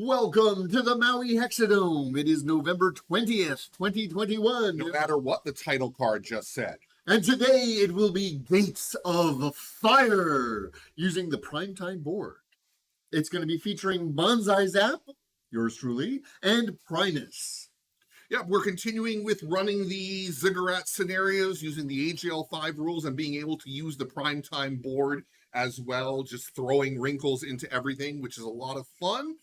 Welcome to the Maui Hexadome. It is November 20th, 2021. No matter what the title card just said. And today it will be Gates of Fire using the Primetime board. It's going to be featuring BanzaiZAP, yours truly, and Primus. Yeah, we're continuing with running the ziggurat scenarios using the AGL 5 rules and being able to use the Primetime board as well, just throwing wrinkles into everything, which is a lot of fun.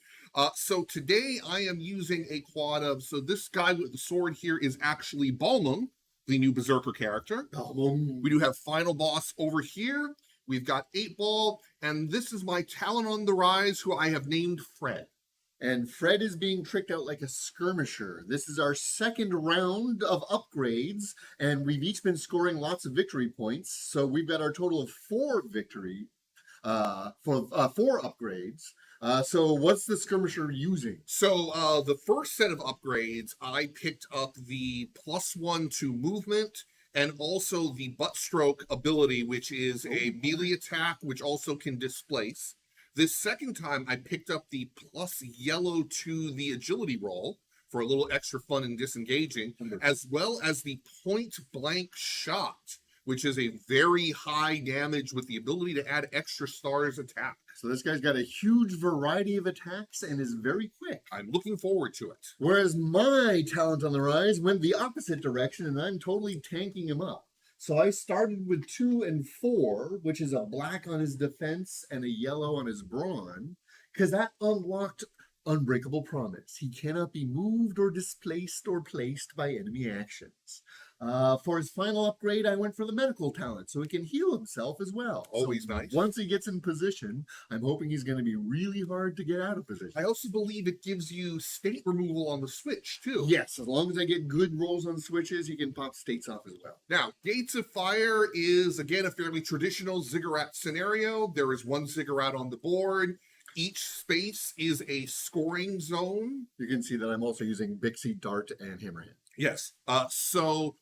So today I am using a quad of, so this guy with the sword here is actually Balmung, the new Berserker character. We do have Final Boss over here. We've got 8-Ball, and this is my Talon on the Rise, who I have named Fred. And Fred is being tricked out like a skirmisher. This is our second round of upgrades, and we've each been scoring lots of victory points. So we've got our total of 4 victory for 4 upgrades. So what's the skirmisher using? So the first set of upgrades, I picked up the +1 to movement and also the butt stroke ability, which is a melee attack, which also can displace. This second time, I picked up the +yellow to the agility roll for a little extra fun and disengaging, as well as the point blank shot, which is a very high damage with the ability to add extra stars attack. So this guy's got a huge variety of attacks and is very quick. I'm looking forward to it. Whereas my talent on the rise went the opposite direction, and I'm totally tanking him up. So I started with 2 and 4, which is a black on his defense and a yellow on his brawn, because that unlocked Unbreakable Promise. He cannot be moved or displaced or placed by enemy actions. For his final upgrade, I went for the medical talent, so he can heal himself as well. Always nice. Once he gets in position, I'm hoping he's going to be really hard to get out of position. I also believe it gives you state removal on the switch, too. Yes, as long as I get good rolls on switches, he can pop states off as well. Now, Gates of Fire is, again, a fairly traditional ziggurat scenario. There is 1 ziggurat on the board. Each space is a scoring zone. You can see that I'm also using Bixie, Dart, and Hammerhead. Yes. So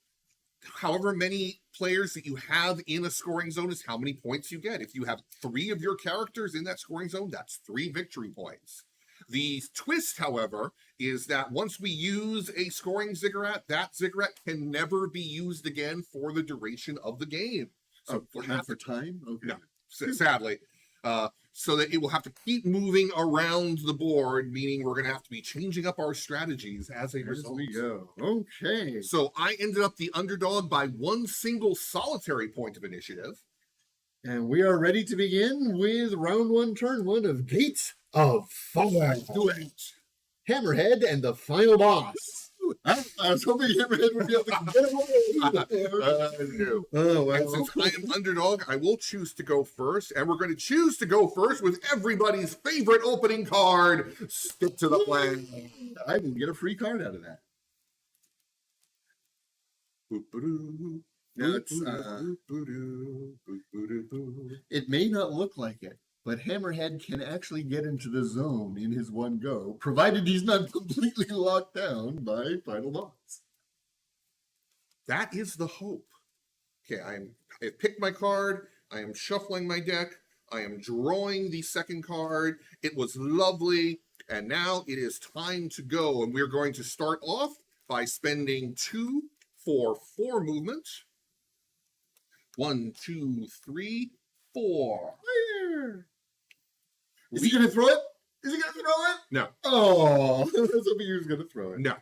however many players that you have in a scoring zone is how many points you get. If you have 3 of your characters in that scoring zone, that's 3 victory points. The twist, however, is that once we use a scoring ziggurat, that ziggurat can never be used again for the duration of the game. So not for time? Okay. No, sadly. So that it will have to keep moving around the board, meaning we're going to have to be changing up our strategies as a result. There we go. Okay. So I ended up the underdog by 1 single solitary point of initiative. And we are ready to begin with round 1, turn 1 of Gates of Fire. Do it. Hammerhead and the final boss. I was hoping Hammerhead would be able to get away. Oh, well. And since I am underdog, I will choose to go first. And we're going to choose to go first with everybody's favorite opening card. Stick to the plan. I will get a free card out of that. It may not look like it, but Hammerhead can actually get into the zone in his one go, provided he's not completely locked down by Final Boss. That is the hope. Okay, I've picked my card. I am shuffling my deck. I am drawing the second card. It was lovely. And now it is time to go. And we're going to start off by spending 2 for 4 movement. 1, 2, 3, 4. Is he going to throw it? Is he going to throw it? No. Oh, I was hoping he was going to throw it. No.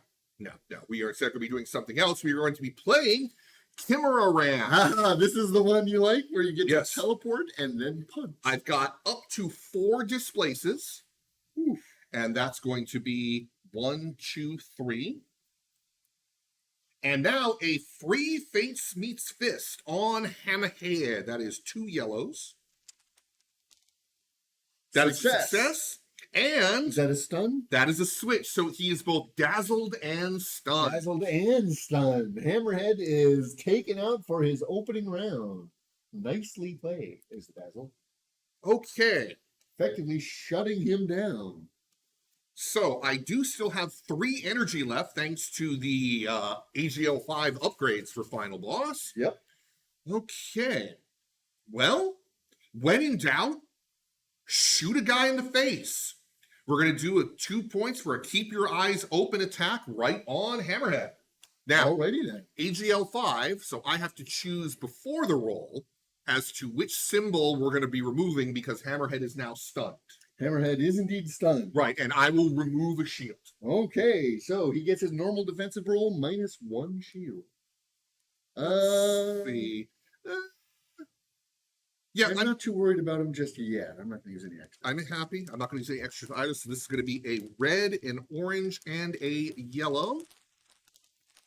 We are instead going to be doing something else. We are going to be playing Chimera Ram. This is the one you like, where you get to teleport and then punch. I've got up to 4 displaces. Oof. And that's going to be 1, 2, 3. And now a free face meets fist on Hammerhead. That is 2 yellows. That is success. And is that a stun? That is a switch. So he is both dazzled and stunned. Dazzled and stunned. Hammerhead is taken out for his opening round. Nicely played. There's the dazzle. Okay. Effectively shutting him down. So I do still have 3 energy left thanks to the AGL 5 upgrades for Final Boss. Yep. Okay. Well, when in doubt, shoot a guy in the face. We're going to do a 2 points for a keep your eyes open attack right on Hammerhead. Now, Alrighty then. AGL 5, so I have to choose before the roll as to which symbol we're going to be removing because Hammerhead is now stunned. Hammerhead is indeed stunned. Right, and I will remove a shield. Okay, so he gets his normal defensive roll minus 1 shield. Let's see. Yeah, I'm not too worried about him just yet. I'm not going to use any extra. I'm happy. I'm not going to use any extras either. So this is going to be a red, an orange, and a yellow.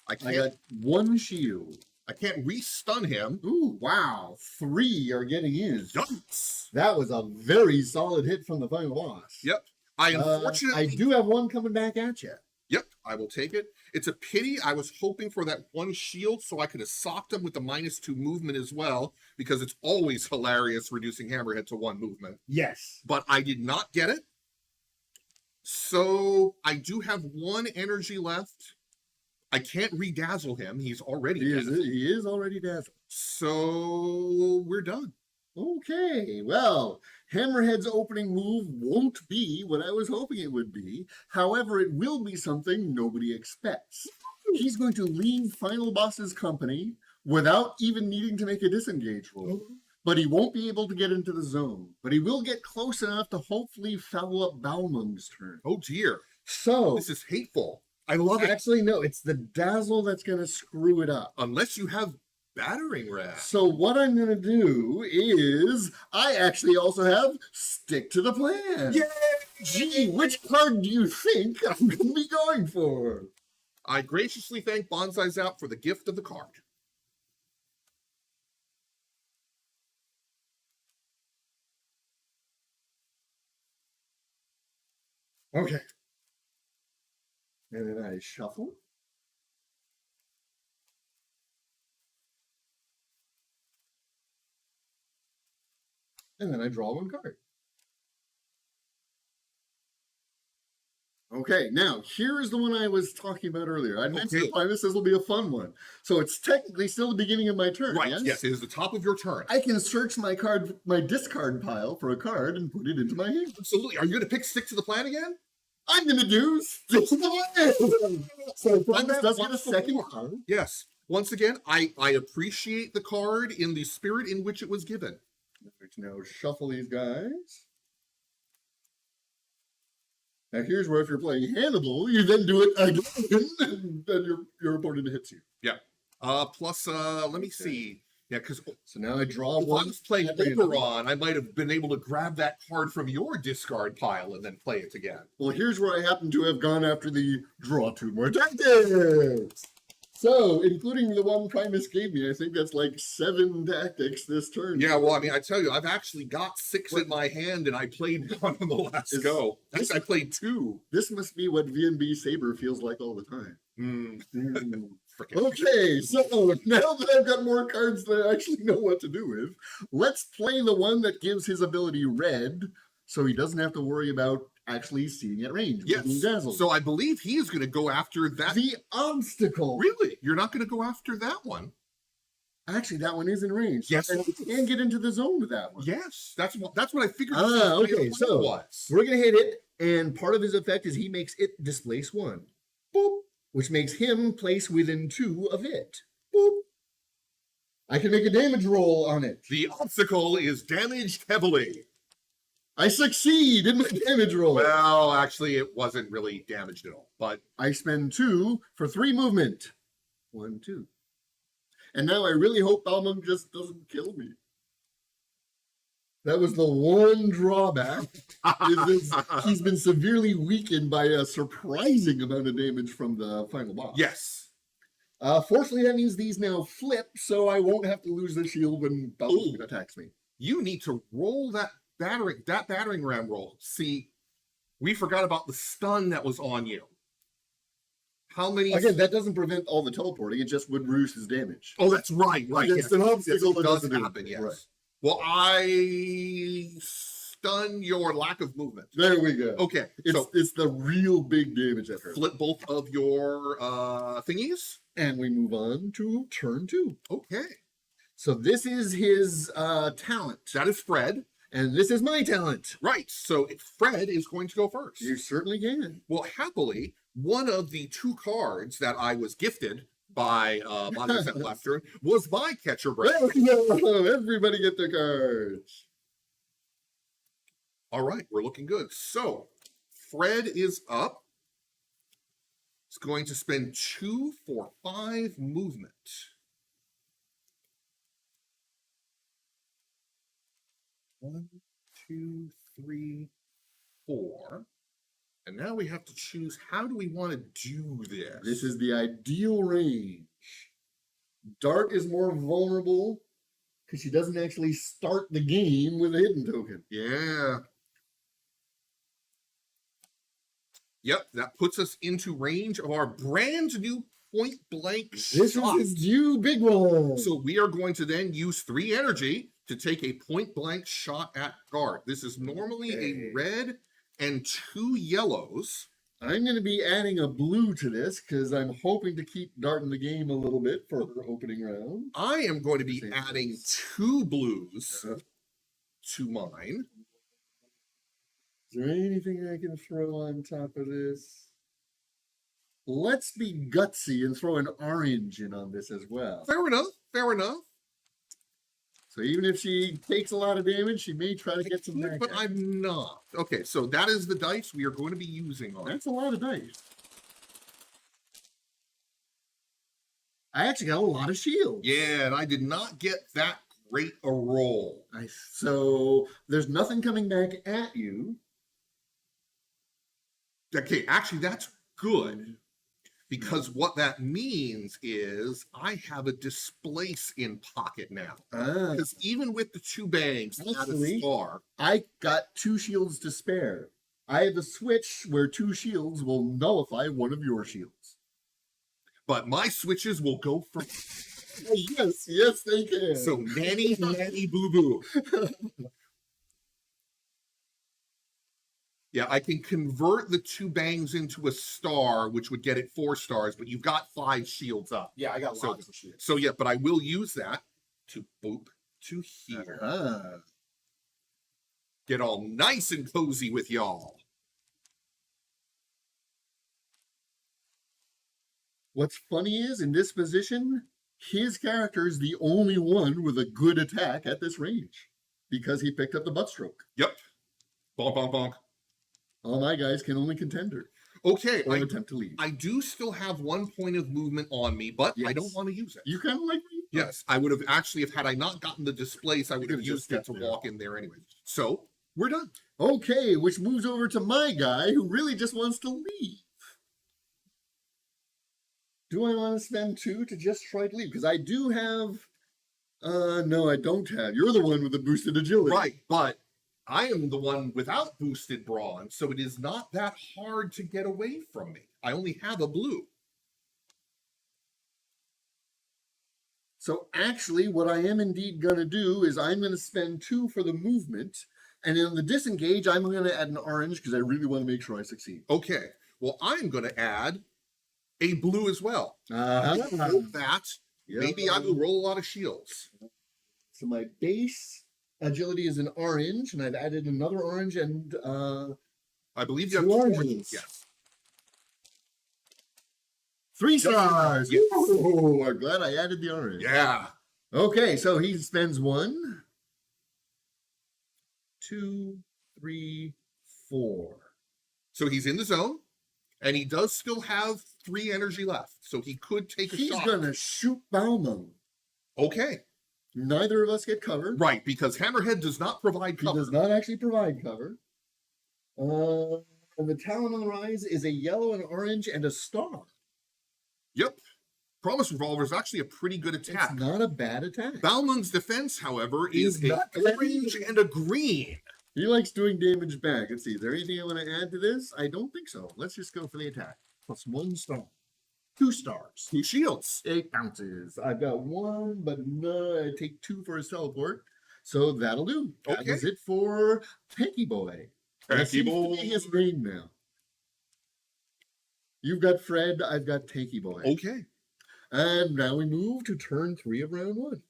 I got 1 shield. I can't re-stun him. Ooh, wow. 3 are getting in. Yikes. That was a very solid hit from the final boss. Yep. I unfortunately... I do have 1 coming back at you. Yep, I will take it. It's a pity. I was hoping for that 1 shield so I could have socked him with the -2 movement as well, because it's always hilarious reducing Hammerhead to 1 movement. Yes. But I did not get it. So I do have 1 energy left. I can't redazzle him. He's already he is already dazzled. So we're done. Okay, well, Hammerhead's opening move won't be what I was hoping it would be. However, it will be something nobody expects. He's going to leave Final Boss's company without even needing to make a disengage roll. But he won't be able to get into the zone. But he will get close enough to hopefully foul up Balmung's turn. Oh dear. So this is hateful. I love it. Actually, no, it's the dazzle that's going to screw it up. Unless you have battering ram. So what I'm going to do is, I actually also have stick to the plan. Yay! Gee, which card do you think I'm going to be going for? I graciously thank BanzaiZAP for the gift of the card. Okay. And then I shuffle. And then I draw 1 card. Okay, now here is the one I was talking about earlier. I mentioned this will be a fun one. So it's technically still the beginning of my turn. Right, yes, it is the top of your turn. I can search my discard pile for a card and put it into my hand. Absolutely. Are you going to pick stick to the plan again? I'm going to do stick to the plan. So Primus does get a second card. Yes. Once again, I appreciate the card in the spirit in which it was given. Now shuffle these guys. Now here's where if you're playing Hannibal, you then do it again, and then your opponent hits you. Yeah. Plus, let me see. Yeah, because so now I draw if 1. I was playing Oberon, I might have been able to grab that card from your discard pile and then play it again. Well, here's where I happen to have gone after the draw 2 more tactics. So, including the one Primus gave me, I think that's like 7 tactics this turn. Yeah, well, I mean, I tell you, I've actually got 6 in my hand, and I played 1 on the last go. I played 2. This must be what V&B Saber feels like all the time. Okay, so now that I've got more cards that I actually know what to do with, let's play the one that gives his ability red, so he doesn't have to worry about actually seeing at range. Yes. So I believe he is going to go after that. The obstacle. Really? You're not going to go after that one? Actually, that one is in range. Yes. And he can get into the zone with that one. Yes. That's what I figured. Okay. So we're going to hit it, and part of his effect is he makes it displace 1. Boop. Which makes him place within 2 of it. Boop. I can make a damage roll on it. The obstacle is damaged heavily. I succeed in my damage roll. Well, actually, it wasn't really damaged at all. But I spend 2 for 3 movement. 1, 2. And now I really hope Balmung just doesn't kill me. That was the one drawback. He's been severely weakened by a surprising amount of damage from the final boss. Yes. Fortunately, that means these now flip, so I won't have to lose the shield when Balmung attacks me. You need to roll that battering ram roll. See, we forgot about the stun that was on you. How many? Again, that doesn't prevent all the teleporting. It just would reduce his damage. Oh, that's right. Right. It's an obstacle that does doesn't happen. Yes. Right. Well, I stun your lack of movement. There we go. Okay. It's the real big damage that hurts. Flip both of your thingies. And we move on to turn 2. Okay. So this is his talent. That is Fred. And this is my talent. Right. So Fred is going to go first. You certainly can. Well, happily, one of the 2 cards that I was gifted by BanzaiZAP Lefter was my catcher break. Well, everybody get their cards. All right, we're looking good. So Fred is up. He's going to spend 2 for 5 movement. 1, 2, 3, 4. And now we have to choose, how do we want to do this? This is the ideal range. Dart is more vulnerable because she doesn't actually start the game with a hidden token. Yeah. Yep, that puts us into range of our brand new point blank This shot. is you, big one. So we are going to then use 3 energy to take a point blank shot at guard. This is normally a red and 2 yellows. I'm going to be adding a blue to this because I'm hoping to keep Dart in the game a little bit for her opening round. I am going to be adding 2 blues to mine. Is there anything I can throw on top of this? Let's be gutsy and throw an orange in on this as well. Fair enough. Fair enough. So even if she takes a lot of damage, she may try to get some back. But I'm not. Okay, so that is the dice we are going to be using on it. That's a lot of dice. I actually got a lot of shields. Yeah, and I did not get that great a roll. Nice. So there's nothing coming back at you. Okay, actually, that's good. Because what that means is I have a displace in pocket now. Because even with the 2 bangs, Actually, star. I got 2 shields to spare. I have a switch where 2 shields will nullify one of your shields. But my switches will go for... Yes, yes, they can. So nanny, nanny, boo, boo. Yeah, I can convert the 2 bangs into a star, which would get it 4 stars, but you've got 5 shields up. Yeah, I got lots of shields. So yeah, but I will use that to boop to here. Get all nice and cozy with y'all. What's funny is, in this position, his character is the only one with a good attack at this range. Because he picked up the butt stroke. Yep. Bonk, bonk, bonk. All my guys can only contend her. Okay, Or attempt to leave. I do still have 1 point of movement on me, but I don't want to use it. You kind of like me? Yes, I would have actually, if had I not gotten the displace, I would have used it to walk in there anyway. So, we're done. Okay, which moves over to my guy who really just wants to leave. Do I want to spend 2 to just try to leave? Because I do have... no, I don't have. You're the one with the boosted agility. Right, but I am the one without boosted brawn, so it is not that hard to get away from me. I only have a blue. So actually, what I am indeed going to do is I'm going to spend 2 for the movement, and in the disengage, I'm going to add an orange because I really want to make sure I succeed. Okay, well, I'm going to add a blue as well. With that, maybe I will roll a lot of shields. So my base agility is an orange, and I've added another orange and I believe you have 2 20. oranges. Yes. 3 stars. Yes. Ooh, I'm glad I added the orange. Yeah. Okay, so he spends 1, 2, 3, 4. So he's in the zone, and he does still have 3 energy left, so he could take a shot. He's gonna shoot Bauman. Okay. Neither of us get covered. Right, because Hammerhead does not provide cover. He does not actually provide cover. And the talent on the rise is a yellow, an orange, and a star. Yep. Promise Revolver is actually a pretty good attack. It's not a bad attack. Bauman's defense, however, is He's a not orange and a green. He likes doing damage back. Let's see, is there anything I want to add to this? I don't think so. Let's just go for the attack. Plus 1 star. 2 stars. 2 shields. 8 bounces. I've got 1, but no, I take 2 for his teleport. So that'll do. That Okay. was it for Tanky Boy. That seems to be his name now. You've got Fred, I've got Tanky Boy. Okay. And now we move to turn 3 of round 1.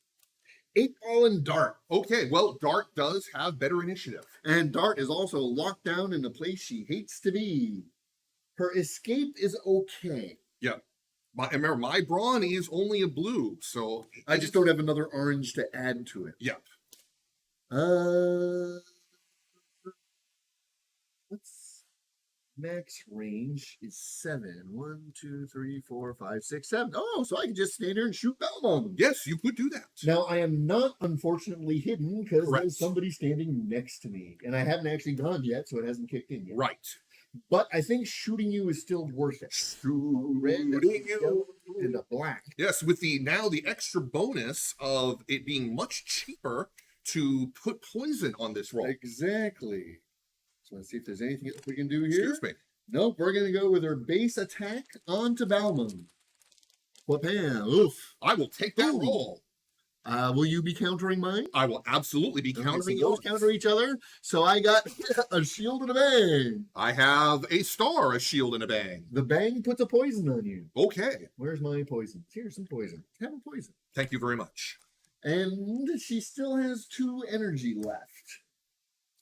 8 Ball and Dart. Okay, well, Dart does have better initiative. And Dart is also locked down in a place she hates to be. Her escape is okay. Yeah. Remember, my brawn is only a blue, so I just don't have another orange to add to it. Yeah. What's max range is 7. 1, 2, 3, 4, 5, 6, 7. Oh, so I can just stand here and shoot Belmont. Yes, you could do that. Now, I am not unfortunately hidden because Correct. there's somebody standing next to me. And I haven't actually gone yet, so it hasn't kicked in yet. Right. But I think shooting you is still worth it. Red, yellow, and a black. Yes, with the extra bonus of it being much cheaper to put poison on this roll. Exactly. So let's see if there's anything else we can do here. Excuse me. Nope, we're going to go with her base attack onto Balmung. Whoopam. Oof. I will take that Ooh. roll. Will you be countering mine? I will absolutely be countering those yours. counter each other. So I got a shield and a bang. I have a star, a shield, and a bang. The bang puts a poison on you. Okay. Where's my poison? Here's some poison. Have a poison. Thank you very much. And she still has 2 energy left.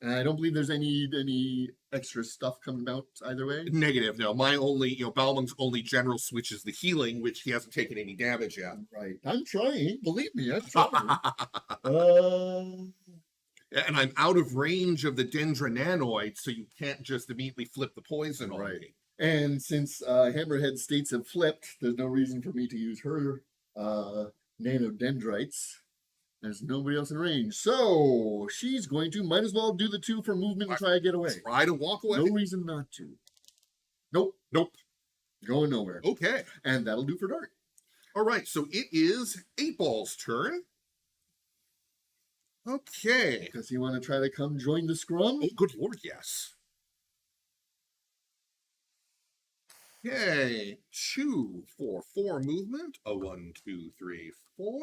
I don't believe there's any extra stuff coming out either way. Negative. No, my only, Balmung's only general switch is the healing, which he hasn't taken any damage yet. Right. I'm trying. Believe me, I'm trying. And I'm out of range of the Dendronanoid, so you can't just immediately flip the poison on me. And since Hammerhead states have flipped, there's no reason for me to use her nanodendrites. There's nobody else in range. So she's going to might as well do the 2 for movement and try to get away. Try to walk away. No reason not to. Nope. Nope. Going nowhere. Okay. And that'll do for Dart. All right, so it is 8 Ball's turn. Okay. Does he want to try to come join the scrum? Oh, good lord, yes. Okay. 2 for 4 movement. A 1, 2, 3, 4.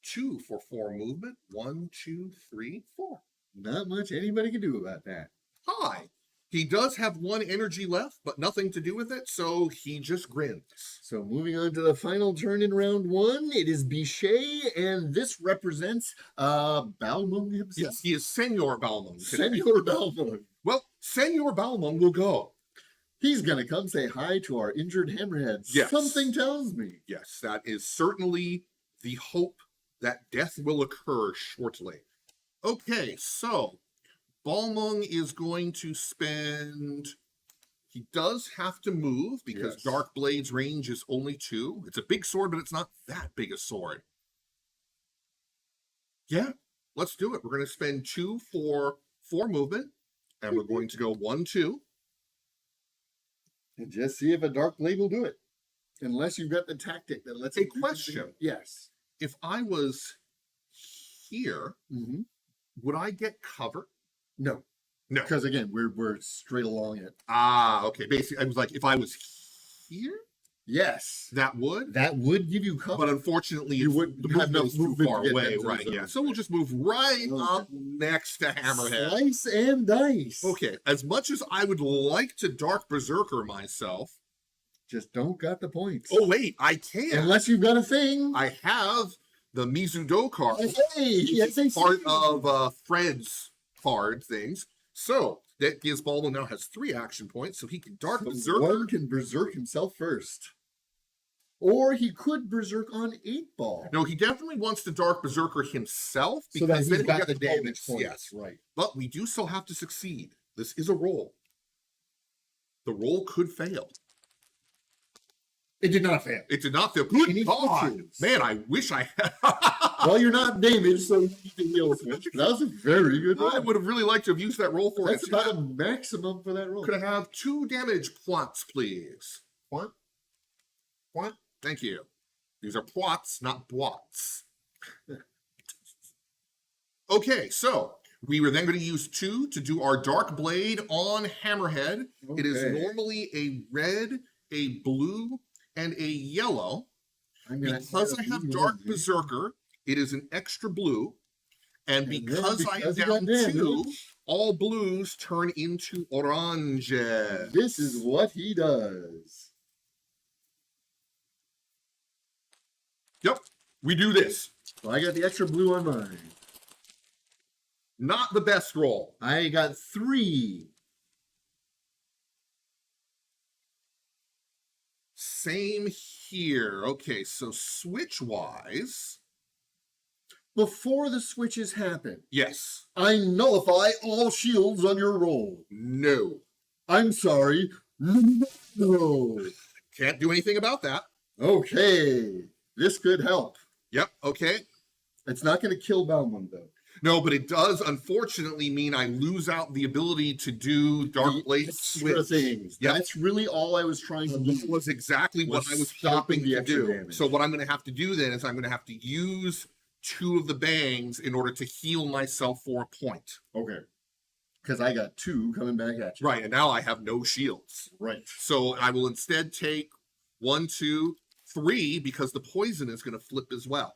2 for 4 movement. 1, 2, 3, 4. Not much anybody can do about that. Hi. He does have 1 energy left, but nothing to do with it, so he just grins. So moving on to the final turn in round 1, it is Bichet, and this represents Balmung himself. Yes, he is Senor Balmung. Senor Balmung. Well, Senor Balmung will go. He's going to come say hi to our injured hammerheads. Yes. Something tells me. Yes, that is certainly the hope that death will occur shortly. Okay, so Balmung is going to spend... He does have to move because Yes. Dark Blade's range is only 2. It's a big sword, but it's not that big a sword. Yeah, let's do it. We're going to spend 2 for 4 movement, and we're going to go 1, 2. And just see if a Dark Blade will do it. Unless you've got the tactic that lets A it do question. something. Yes. If I was here, Mm-hmm. would I get cover? No. No. Because again, we're straight along it. Ah, okay. Basically, I was like, if I was here, Yes. that would. That would give you cover. But unfortunately, You it's- wouldn't the have movement enough is too movement far to get away, them to the right? zone. Yeah. So we'll just move right Okay. up next to Hammerhead. Slice and dice. Okay. As much as I would like to Dark Berserker myself. Just don't got the points. Oh wait, I can. Unless you've got a thing. I have the Mizudo card. Hey, yes, I see. Part of Fred's card things. So that gives Baldo now has 3 action points, so he can Dark So Berserker. one can berserk himself first. Or he could berserk on 8 Ball. No, he definitely wants to Dark Berserker himself So that because he's then got he'll the get damage bonus. points. Yes, Right. but we do still have to succeed. This is a roll. The roll could fail. It did not fail. It did not fail. He Good needs God, to. man! I wish I had. Well, you're not damaged, so you need to heal switch. That was a very good roll. I would have really liked to have used that roll for That's it. about a maximum for that roll. Could I have 2 damage plots, please? What? What? Thank you. These are plots, not blots. Okay, so we were then going to use 2 to do our Dark Blade on Hammerhead. It is Okay. normally a red, a blue, and a yellow. I'm gonna Because I add have these Dark ones in. Berserker, it is an extra blue. And And then because I am because you down got 2, damage, all blues turn into oranges. this is what he does. Yep. We do this. So I got the extra blue on mine. Not the best roll. I got 3. Same here. Okay, so switch-wise, Before the switches happen, yes. I nullify all shields on your roll. No. I'm sorry. No. Can't do anything about that. Okay. This could help. Yep, okay. It's not going to kill Balmond, though. No, but it does unfortunately mean I lose out the ability to do Dark Blade Extra Switch. things. Yep. That's really all I was trying to This do. was exactly what I was stopping hoping the to extra do. damage. So what I'm going to have to do then is I'm going to have to use 2 of the bangs in order to heal myself for a point. Okay. Because I got 2 coming back at you. Right, and now I have no shields. Right. So I will instead take 1, 2, 3 because the poison is going to flip as well.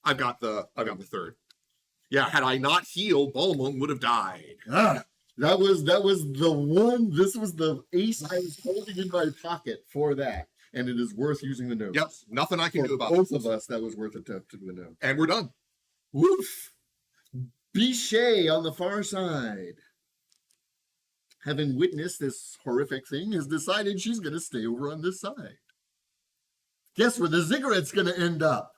I've got the 3rd. Yeah, had I not healed, Balmung would have died. That was the one. This was the ace I was holding in my pocket for that, and it is worth using the nose. Yep, nothing I can For do about both this. of us, that was worth it to do the nose. And we're done. Woof. Bichet on the far side, having witnessed this horrific thing, has decided she's going to stay over on this side. Guess where the ziggurat's going to end up?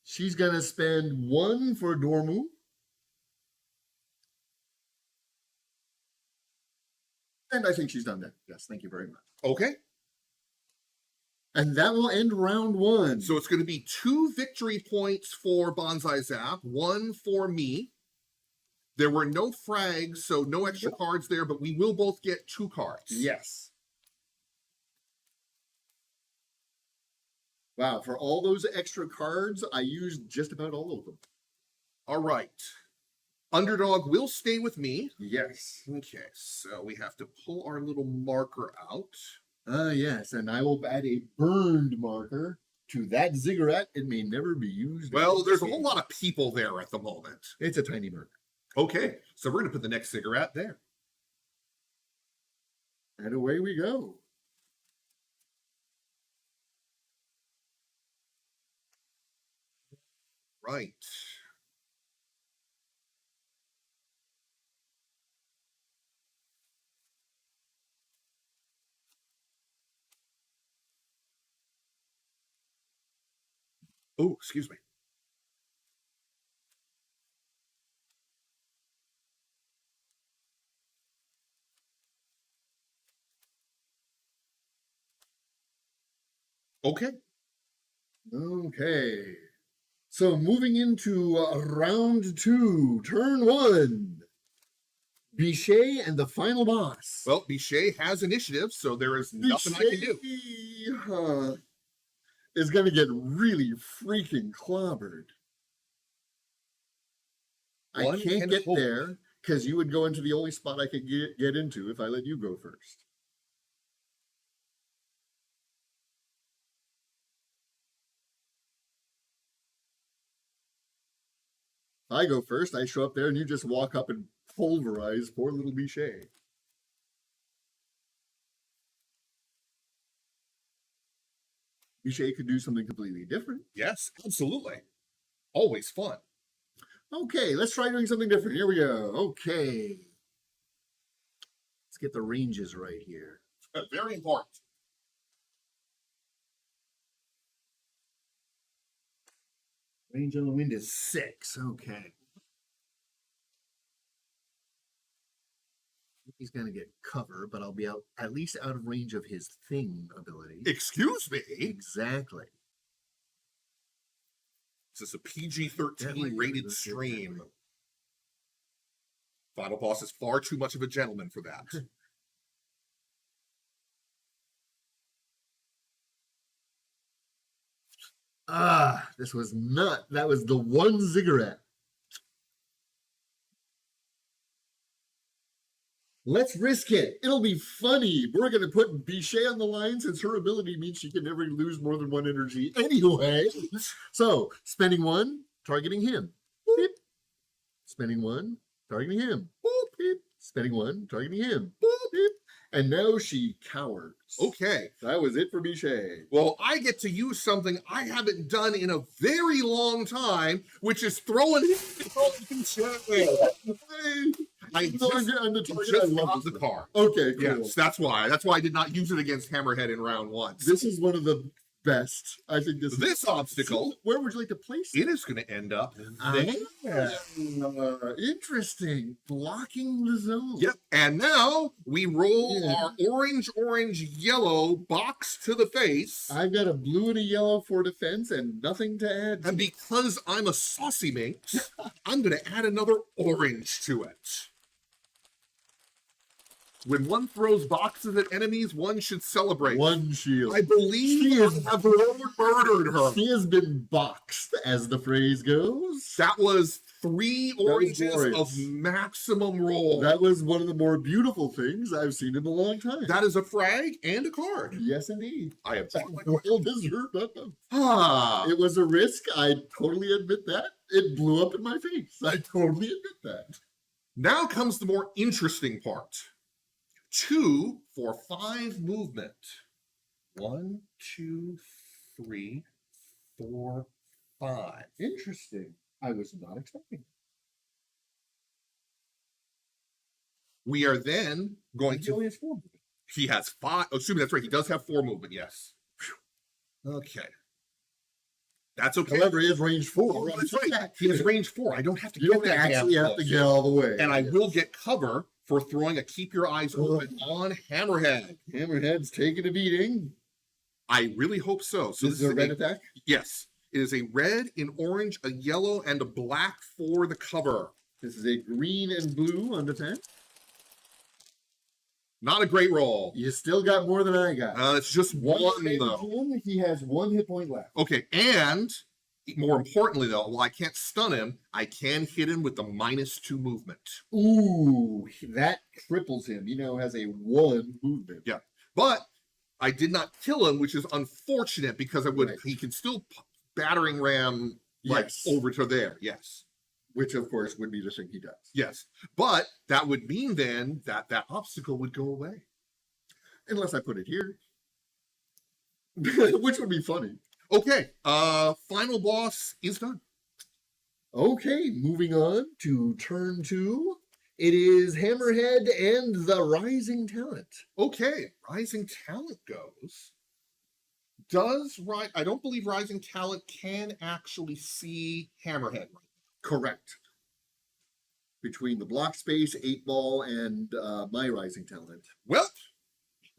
She's going to spend 1 for Dormu. And I think she's done that. Yes, thank you very much. Okay, And that will end round 1. so it's going to be 2 victory points for BanzaiZAP, 1 for me. There were no frags, so no extra cards there, but we will both get 2 cards. Yes. Wow, for all those extra cards, I used just about all of them. All right. Underdog will stay with me. Yes. Okay, so we have to pull our little marker out. Yes, and I will add a burned marker to that ziggurat. It may never be used. Well, there's a again. whole lot of people there at the moment. It's a tiny marker. Okay, so we're going to put the next ziggurat there. And away we go. Right. Oh, excuse me. Okay. Okay. So moving into round 2, turn 1. Bichet and the final boss. Well, Bichet has initiative, so there is nothing I can do. Bichet, is going to get really freaking clobbered. One I can't can get hope. there because you would go into the only spot I could get into if I let you go first. I go first, I show up there, and you just walk up and pulverize poor little Bichet. Bichet could do something completely different. Yes, absolutely. Always fun. Okay, let's try doing something different. Here we go. Okay. Let's get the ranges right here. Very important. Range on the wind is 6. Okay. He's going to get cover, but I'll be out at least out of range of his thing ability. Excuse me. Exactly. This is a PG-13 rated stream. Final boss is far too much of a gentleman for that. This was not, that was the one ziggurat. Let's risk it. It'll be funny. We're going to put Bichet on the line since her ability means she can never lose more than 1 energy anyway. So, spending 1, targeting him. Beep. Spending 1, targeting him. Beep. Spending 1, targeting him. Beep. And now she cowers. Okay. That was it for Bichet. Well, I get to use something I haven't done in a very long time, which is throwing I just I'm the target. I love got this the one. car. Okay, cool. Yes, that's why. That's why I did not use it against Hammerhead in round 1. This is one of the best. I think This obstacle, Where would you like to place it? it is going to end up there. Interesting. Blocking the zone. Yep. And now we roll Yeah. our orange, yellow box to the face. I've got a blue and a yellow for defense and nothing to add. And because I'm a saucy minx, I'm going to add another orange to it. When one throws boxes at enemies, one should celebrate. One shield. I believe She is- I have murdered her. She has been boxed, as the phrase goes. That was 3 oranges glorious. of maximum roll. That was one of the more beautiful things I've seen in a long time. That is a frag and a card. Yes, indeed. I have. Well deserved. Ah, It was a risk. I totally admit that. It blew up in my face. I totally admit that. now comes the more interesting part. 2 for 5 movement. 1, 2, 3, 4, 5. Interesting. I was not expecting. We are then going He to. only has 4. He has 5. Oh, excuse me, that's right. He does have 4 movement. Yes. Okay. That's okay. However, he has range 4. Oh, that's right. He has range 4. I don't have to You get don't that actually damn have to close. get all the way. And I will get cover for throwing a keep your eyes open on Hammerhead. Hammerhead's taking a beating. I really hope so. So This is a red attack? Yes. It is a red, an orange, a yellow, and a black for the cover. This is a green and blue on defense. Not a great roll. You still got more than I got. It's just one hit though. him, he has 1 hit point left. Okay, and more importantly though, while I can't stun him, I can hit him with the -2 movement. Ooh, that cripples him. He now has a 1 movement. Yeah. But I did not kill him, which is unfortunate because I would. Right. He can still battering ram like Yes. over to there. Yes. Which, of course, would be the thing he does. Yes. But that would mean then that that obstacle would go away. Unless I put it here. Which would be funny. Okay. Final boss is done. Okay, moving on to turn 2. It is Hammerhead and the Rising Talent. Okay. Rising Talent goes. I don't believe Rising Talent can actually see Hammerhead. Correct. Between the block space, 8-ball, and my Rising Talent. Well,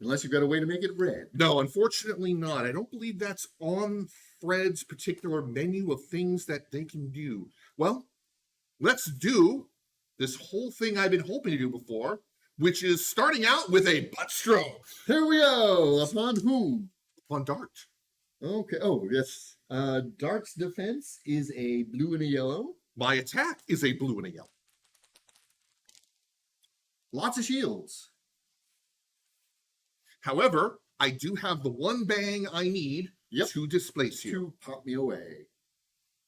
Unless you've got a way to make it red. no, unfortunately not. I don't believe that's on Fred's particular menu of things that they can do. Well, let's do this whole thing I've been hoping to do before, which is starting out with a butt stroke Here we go. Upon whom? on Dart. Okay. Oh, yes. Dart's defense is a blue and a yellow. My attack is a blue and a yellow. Lots of shields. However, I do have the one bang I need to displace you. To pop me away.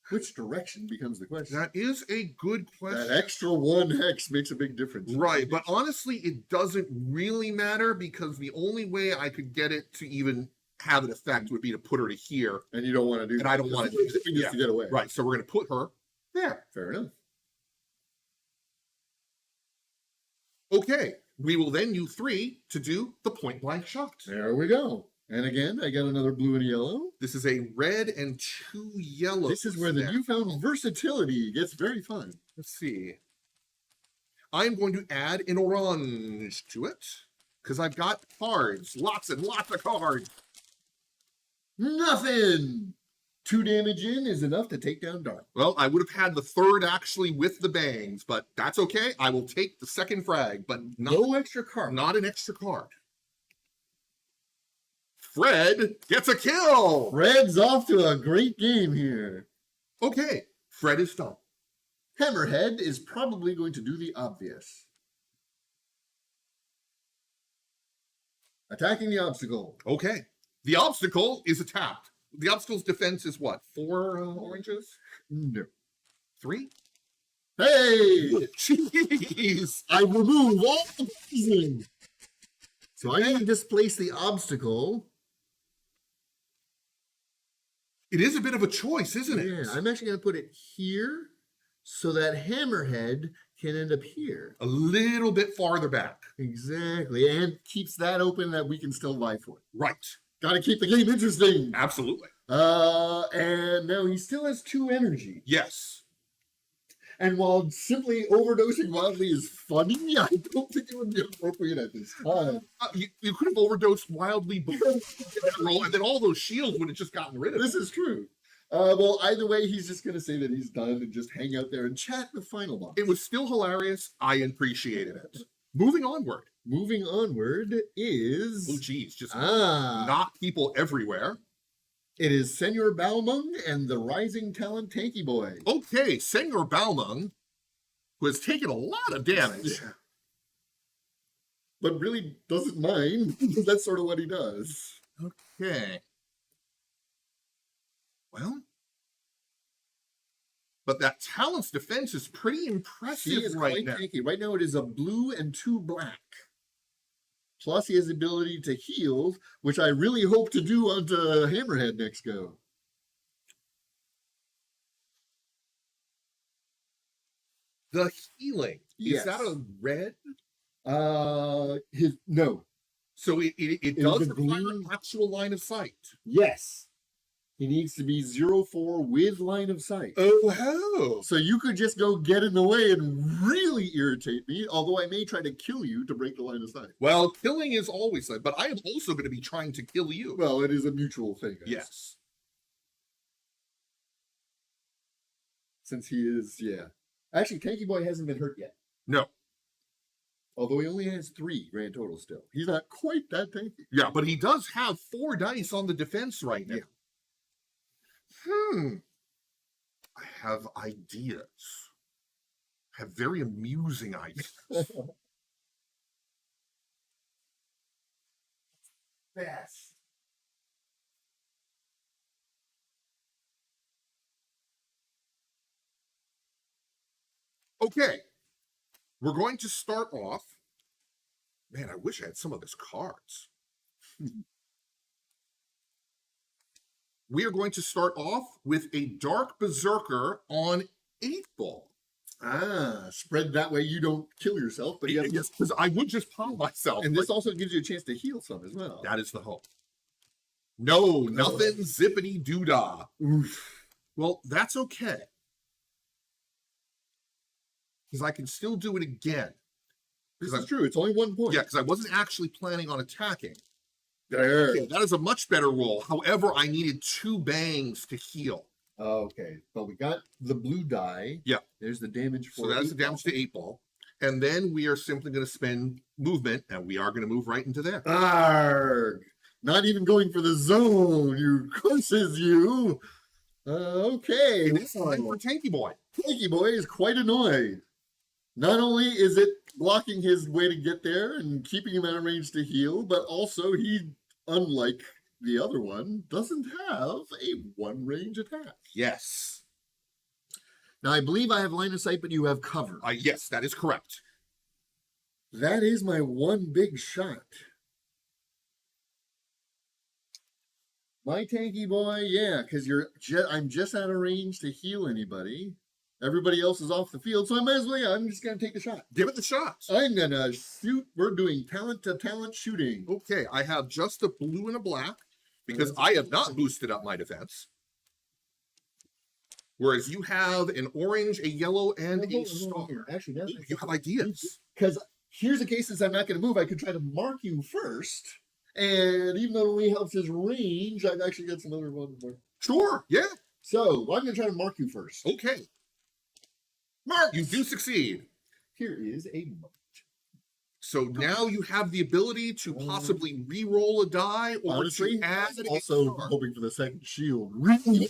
Which direction becomes the question? That is a good question. That extra 1 hex makes a big difference. Right, but honestly, it doesn't really matter because the only way I could get it to even have an effect would be to put her to here. And you don't want to do And I don't want to do that. Just Yeah. to get away. Right, so we're going to put her there. Fair enough. Okay, we will then use 3 to do the point blank shot. There we go. And again, I got another blue and a yellow. This is a red and 2 yellows. This is where the there. newfound versatility gets very fun. Let's see. I'm going to add an orange to it because I've got cards, lots and lots of cards. Nothing! 2 damage in is enough to take down Dart. Well, I would have had the third actually with the bangs, but that's okay. I will take the second frag, but No extra card. not an extra card. Fred gets a kill. Fred's off to a great game here. Okay, Fred is done. Hammerhead is probably going to do the obvious. Attacking the obstacle. Okay, the obstacle is attacked. The obstacle's defense is what? 4 oranges? No. 3? Hey! Jeez. I remove all the poison! So I can displace the obstacle. It is a bit of a choice, isn't it? Yeah, I'm actually going to put it here so that hammerhead can end up here. A little bit farther back. Exactly, and keeps that open that we can still vie for it. Right. Got to keep the game interesting. Absolutely. And now he still has 2 energy. Yes. And while simply overdosing wildly is funny, I don't think it would be appropriate at this time. You could have overdosed wildly before that roll, and then all those shields would have just gotten rid of it. This is true. Well, either way, he's just going to say that he's done and just hang out there and chat with Final Boss. It was still hilarious. I appreciated it. Moving onward. Moving onward is... Oh, geez. Just knock people everywhere. It is Senor Balmung and the rising talent Tanky Boy. Okay, Senor Balmung, who has taken a lot of damage. But really doesn't mind, because that's sort of what he does. Okay. Well, but that talent's defense is pretty impressive He is right quite now. tanky. Right now it is a blue and 2 black. Plus he has the ability to heal, which I really hope to do onto Hammerhead next go. The healing. Yes. Is that a red? No. So it Is does it require green? actual line of sight. Yes. He needs to be 0-4 with line of sight. Oh, So you could just go get in the way and really irritate me, although I may try to kill you to break the line of sight. well, killing is always like, but I am also going to be trying to kill you. Well, it is a mutual thing. I guess. Yes. Since he is, yeah. Actually, Tanky Boy hasn't been hurt yet. No. Although he only has 3 grand total still. He's not quite that tanky. Yeah, but he does have 4 dice on the defense right now. Yeah. I have ideas. I have very amusing ideas. Best. Okay. We're going to start off. Man, I wish I had some of his cards. We are going to start off with a Dark Berserker on 8-ball. Spread that way you don't kill yourself, but you have Yes, because I would just pop myself. and this also gives you a chance to heal some as well. That is the hope. No, nothing zippity doodah. Oof. Well, that's okay. Because I can still do it again. This is true. It's only 1 point. Yeah, because I wasn't actually planning on attacking. There. Okay, that is a much better roll. However, I needed 2 bangs to heal. Okay, but we got the blue die. Yeah. There's the damage for So that's the 8 ball. damage to 8-ball. And then we are simply going to spend movement, and we are going to move right into there. Arg! Not even going for the zone, you curses, you. Okay. It is time for Tanky Boy. Tanky Boy is quite annoyed. Not only is it blocking his way to get there and keeping him out of range to heal, but also he, unlike the other one, doesn't have a 1-range attack. Yes. Now, I believe I have line of sight, but you have cover. Yes, that is correct. That is my 1 big shot. My Tanky Boy, yeah, because I'm just out of range to heal anybody. Everybody else is off the field, so I might as well, yeah, I'm just going to take the shot. Give it the shot. I'm going to shoot. We're doing talent-to-talent shooting. Okay, I have just a blue and a black because I have not boosted up my defense. Whereas you have an orange, a yellow, and a star. Actually, that's You have ideas. because here's the case: since I'm not going to move, I could try to mark you first, and even though it only helps his range, I've actually got some other ones more. Sure, yeah. So I'm going to try to mark you first. Okay. Mark. You do succeed. Here is a mark. So now you have the ability to possibly re-roll a die or Honestly, to add a also star. hoping for the second shield. Really,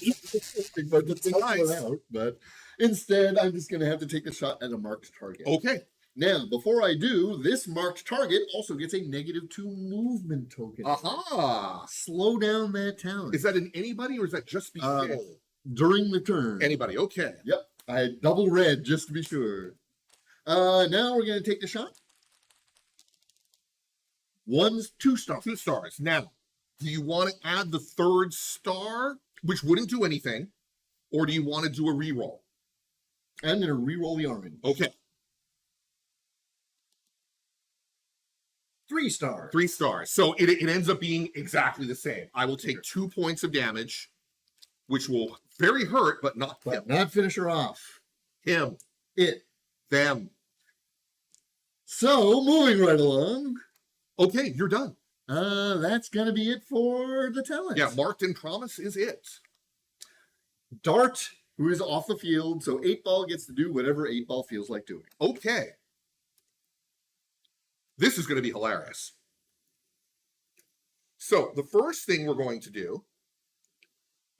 but it's nice. But instead, I'm just going to have to take the shot at a marked target. Okay. Now, before I do, this marked target also gets a -2 movement token. Aha. Slow down that talent. Is that in anybody or is that just before? During the turn. Anybody, okay. Yep. I had double red just to be sure. Now we're going to take the shot. One's 2 stars. 2 stars. Now, do you want to add the 3rd star, which wouldn't do anything, or do you want to do a reroll? I'm going to re-roll the orange. Okay, 3 stars. 3 stars. So it ends up being exactly the same. I will take 2 points of damage, which will very hurt, but not him. But not finish her off. Him. It. Them. So, moving right along. Okay, you're done. That's going to be it for the talent. Yeah, Marked and Promise is it. Dart, who is off the field, so 8-Ball gets to do whatever 8-Ball feels like doing. Okay. This is going to be hilarious. So the first thing we're going to do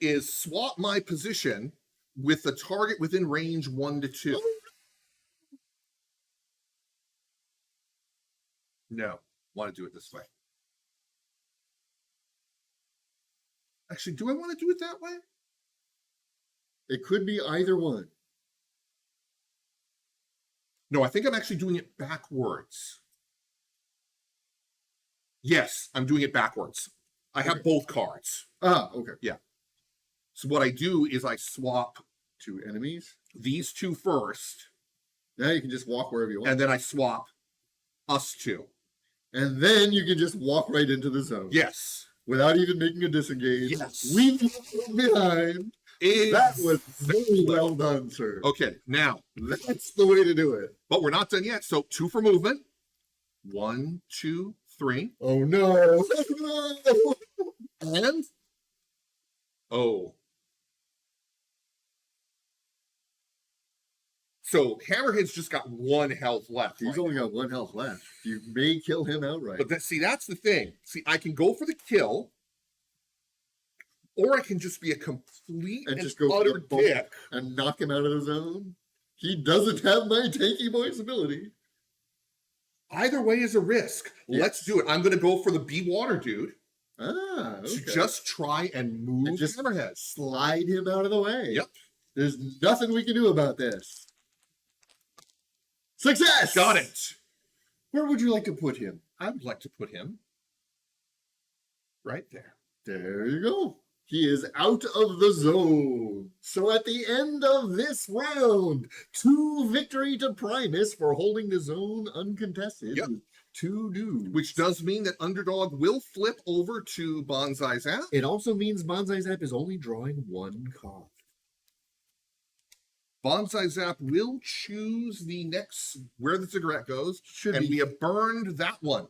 is swap my position with the target within range 1 to 2. No, want to do it this way. Actually, do I want to do it that way? It could be either one. No, I think I'm actually doing it backwards. Yes, I'm doing it backwards. I have both cards. Ah, okay. Yeah. So what I do is I swap 2 enemies. these 2 first, Now you can just walk wherever you want. and then I swap us 2. And then you can just walk right into the zone. Yes. Without even making a disengage. Yes. Leave them behind. That was very well done, sir. Okay, now, That's the way to do it. but we're not done yet. So 2 for movement. 1, 2, 3. Oh no. No. And oh. So Hammerhead's just got 1 health left. He's right only now. got 1 health left. You may kill him outright. But see, that's the thing. See, I can go for the kill, or I can just be a complete And and just go for utter the bump. dick. And knock him out of the zone. He doesn't have my tanky boy's ability. Either way is a risk. Yes. Let's do it. I'm going to go for the Be Water dude Ah, okay. to just try and move And just Hammerhead. slide him out of the way. Yep. There's nothing we can do about this. Success! Got it. Where would you like to put him? I would like to put him right there. There you go. He is out of the zone. So at the end of this round, 2 victory to Primus for holding the zone uncontested. Yep. 2 dudes. Which does mean that Underdog will flip over to BanzaiZAP. It also means BanzaiZAP is only drawing 1 card. BanzaiZAP will choose the next where the ziggurat goes, Should and be. we have burned that one.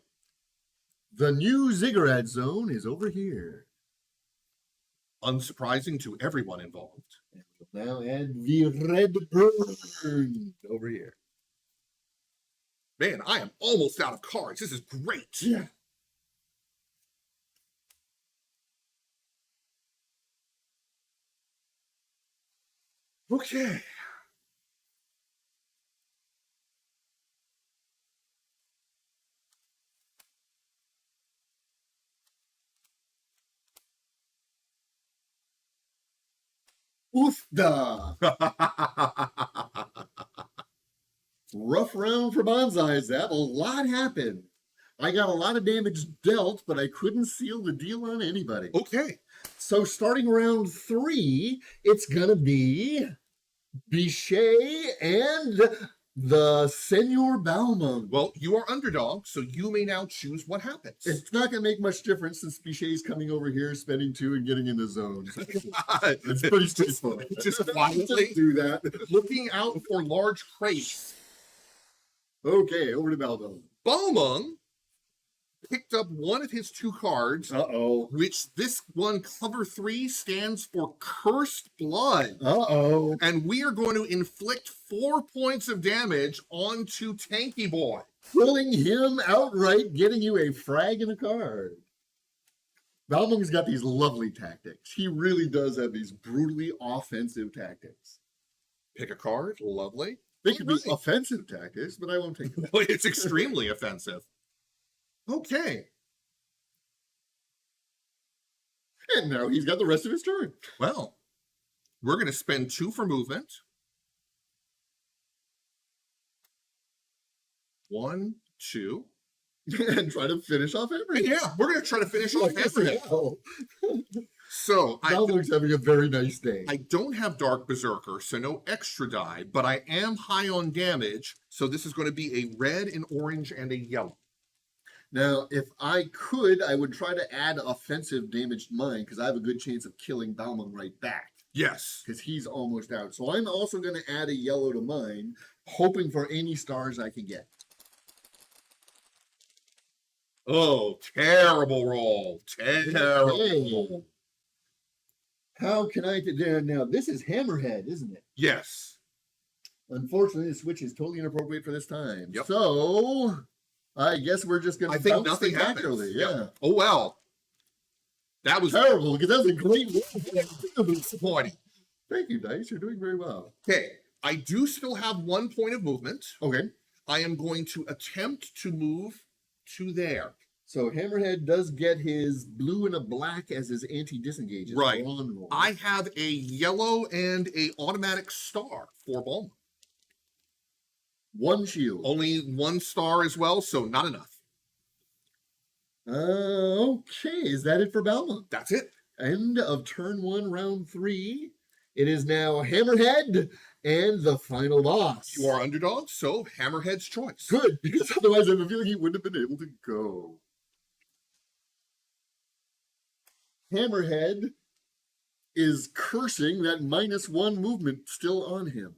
The new ziggurat zone is over here. Unsurprising to everyone involved. And we'll now add the red burn over here. Man, I am almost out of cards. This is great. Yeah. Okay. Oofda! Rough round for BanzaiZAP. A lot happened. I got a lot of damage dealt, but I couldn't seal the deal on anybody. Okay. So starting round 3, it's gonna be Bichet and the Senor Balmung. Well, you are Underdog, so you may now choose what happens. It's not gonna make much difference since Bichet's coming over here, spending 2 and getting in the zone. So it's pretty straightforward. Just quietly do that. looking out for large crates. Okay, over to Balmung. Balmung picked up one of his 2 cards, Uh-oh. which this one, cover 3, stands for Cursed Blood. Uh-oh. And we are going to inflict 4 points of damage onto Tanky Boy. Killing him outright, getting you a frag and a card. Balmung's got these lovely tactics. He really does have these brutally offensive tactics. Pick a card. Lovely. They can be Alright. offensive tactics, but I won't take them. It's extremely offensive. Okay. And now he's got the rest of his turn. Well, we're going to spend 2 for movement. 1, 2. and try to finish off Hammerhead. Yeah, we're gonna try to finish off Hammerhead. Hell. So Balmung's having a very nice day. I don't have Dark Berserker, so no extra die, but I am high on damage, so this is going to be a red, an orange, and a yellow. Now, if I could, I would try to add offensive damage to mine, because I have a good chance of killing Balmung right back, Yes. because he's almost out. So I'm also going to add a yellow to mine, hoping for any stars I can get. Oh, terrible roll. Terrible. Hey. How can I do now? This is Hammerhead, isn't it? Yes. Unfortunately, the switch is totally inappropriate for this time. Yep. So I guess we're just going to. I think nothing happens. Yeah. Yep. Oh well. That was Terrible, because that was a great roll. disappointing. Thank you, Dice. You're doing very well. Okay, I do still have 1 point of movement. Okay. I am going to attempt to move to there. So Hammerhead does get his blue and a black as his anti-disengage. His Right. brawn roll. I have a yellow and a automatic star for Balmung. 1 shield. Only 1 star as well, so not enough. Okay, is that it for Balmung? That's it. End of turn 1, round 3. It is now Hammerhead and the final boss. You are underdog, so Hammerhead's choice. Good, because otherwise I have a feeling he wouldn't have been able to go. Hammerhead is cursing that -1 movement still on him.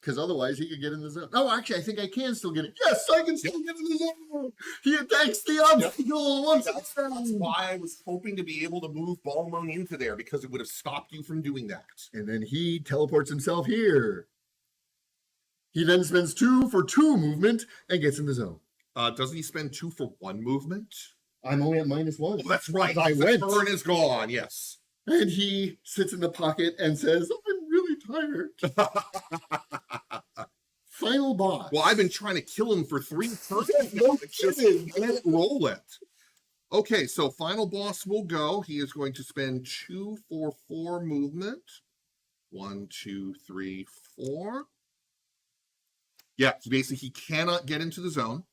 Because otherwise he could get in the zone. Oh, actually, I think I can still get it. Yes, I can still get in the zone. He attacks the obstacle once That's why I was hoping to be able to move Balmung into there, because it would have stopped you from doing that. And then he teleports himself here. He then spends 2 for 2 movement and gets in the zone. Doesn't he spend 2 for 1 movement? I'm only at -1. Oh, that's right. I The went. turn is gone, yes. And he sits in the pocket and says, I'm really tired. Final boss. Well, I've been trying to kill him for 3 turns. No It's just kidding. can't roll it. Okay, so final boss will go. He is going to spend 2 for 4 movement. 1, 2, 3, 4. Yeah, so basically he cannot get into the zone.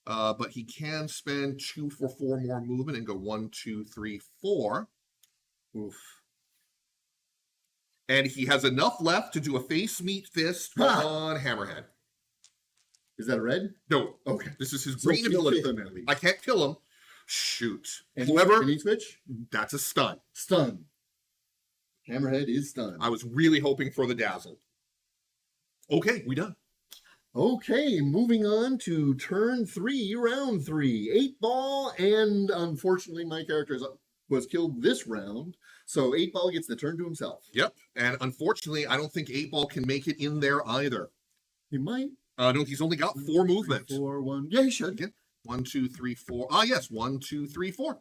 But he can spend 2 for 4 more movement and go 1, 2, 3, 4. Oof. And he has enough left to do a face meet fist on Hammerhead. Is that a red? No, Okay. this is his So green kill ability. him at least. I can't kill him. Shoot. And However, can he switch? that's a stun. Stun. Hammerhead is stunned. I was really hoping for the dazzle. Okay, we done. Okay, moving on to turn 3, round 3. 8-ball, and unfortunately my character was killed this round, so 8-ball gets the turn to himself. Yep. And unfortunately, I don't think 8-ball can make it in there either. He might. No, he's only got 4 movement. 4, 1. Yeah, he should. Again, 1, 2, 3, 4. Ah, yes, 1, 2, 3, 4.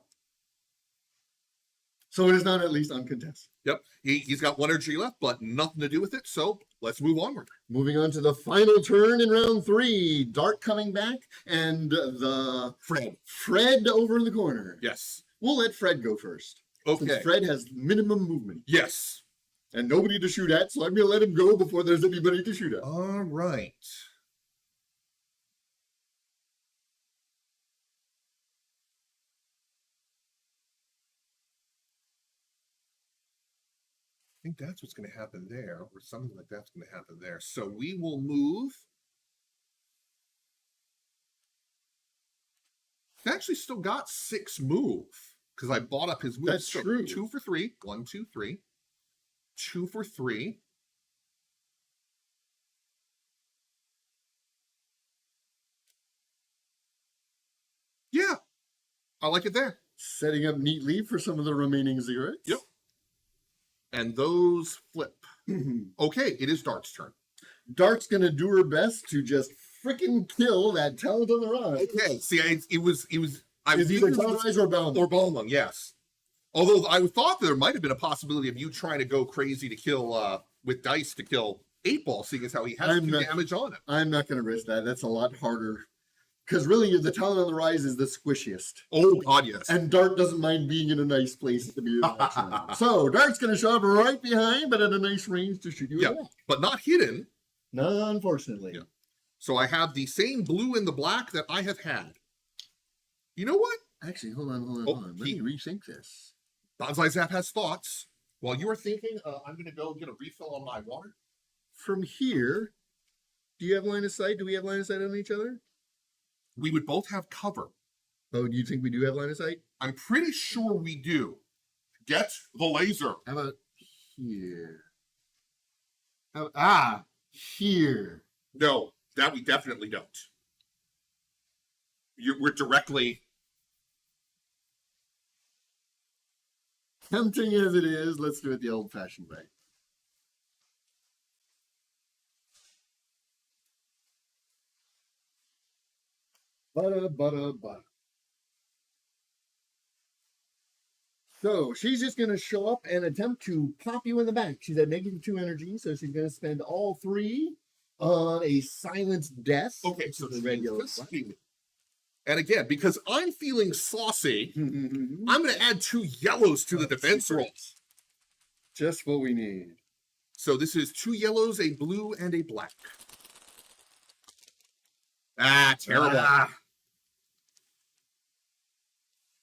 So it is not at least uncontested. Yep. He's got 1 energy left, but nothing to do with it. So let's move onward. Moving on to the final turn in round 3. Dart coming back, and the Fred over in the corner. Yes. We'll let Fred go first. Okay. Since Fred has minimum movement. Yes. And nobody to shoot at, so I'm going to let him go before there's anybody to shoot at. All right. I think that's what's going to happen there, or something like that's going to happen there. So we will move. He actually still got 6 move because I bought up his move. That's true. 2 for 3. 1, 2, 3. 2 for 3. Yeah, I like it there. Setting up neatly for some of the remaining ziggurats. Yep. And those flip. Okay, it is Dart's turn. Dart's going to do her best to just freaking kill that talent on the rise. Okay, see, it was. I Is was either Talonrise or Balmung. or Balmung, yes. Although I thought there might have been a possibility of you trying to go crazy to kill with dice to kill 8-ball, seeing as how he has 2 damage on him. I'm not going to risk that. That's a lot harder. Because really, the talent on the rise is the squishiest. Oh God, yes. And Dart doesn't mind being in a nice place at the beginning of the action. So Dart's going to show up right behind, but at a nice range to shoot you. Yeah, but not hidden. No, unfortunately. Yeah. So I have the same blue and the black that I have had. You know what? Actually, hold on. Oh, Let me rethink this. BanzaiZAP has thoughts. While you are thinking, I'm going to go get a refill on my water. From here, do you have line of sight? Do we have line of sight on each other? We would both have cover. Oh, do you think we do have line of sight? I'm pretty sure we do. Get the laser. How about here? Here. No, that we definitely don't. We're directly... Tempting as it is, let's do it the old-fashioned way. Butter. So she's just going to show up and attempt to pop you in the back. She's at -2 energy, so she's going to spend all 3 on a silenced death. Okay, so the red, yellow, and again, because I'm feeling saucy, I'm going to add 2 yellows to the defense rolls. Just what we need. So this is 2 yellows, a blue, and a black. Ah, terrible.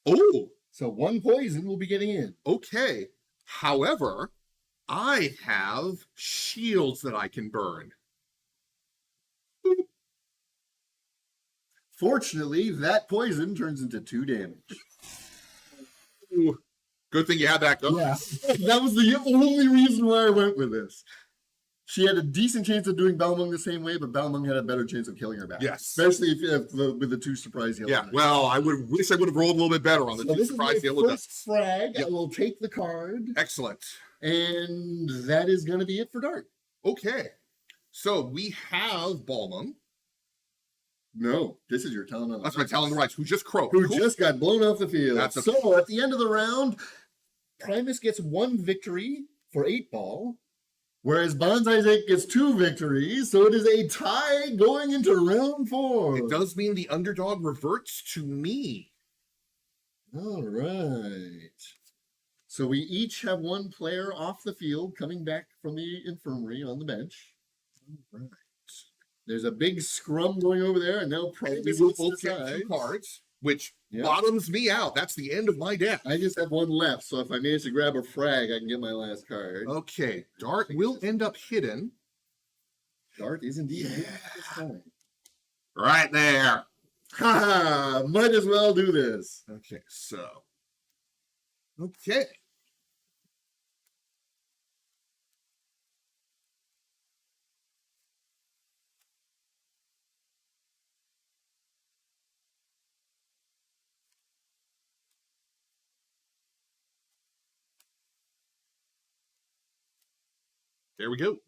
Oh, so 1 poison will be getting in. Okay. However, I have shields that I can burn. Fortunately, that poison turns into 2 damage. Ooh. Good thing you had that going. Yeah, that was the only reason why I went with this. She had a decent chance of doing Balmung the same way, but Balmung had a better chance of killing her back. Yes. Especially if with the 2 surprise yellow. Yeah, well, I wish I would have rolled a little bit better on the 2 surprise yellow dice. First frag, I will take the card. Excellent. And that is going to be it for Dart. Okay. So we have Balmung. No, this is your talent on the That's my talent on the right, who just croaked. Who just got blown off the field. That's so at the end of the round, Primus gets 1 victory for 8 ball, whereas BanzaiZAP gets 2 victories, so it is a tie going into round 4. It does mean the underdog reverts to me. All right. So we each have 1 player off the field coming back from the infirmary on the bench. All right. There's a big scrum going over there, and now we will both get 2 cards, which bottoms me out. That's the end of my deck. I just have 1 left, so if I manage to grab a frag, I can get my last card. Okay, Dart will end up hidden. Dart is indeed hidden this time. Right there. Ha! Might as well do this. Okay, so. Okay. There we go.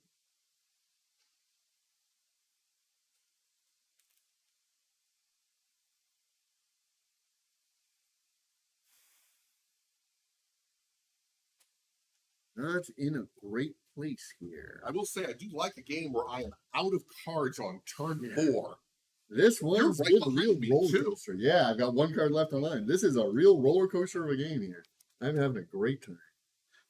Not in a great place here. I will say I do like a game where I am out of cards on turn 4. This one's right a real roller coaster. Yeah, I've got 1 card left on line. This is a real roller coaster of a game here. I'm having a great time.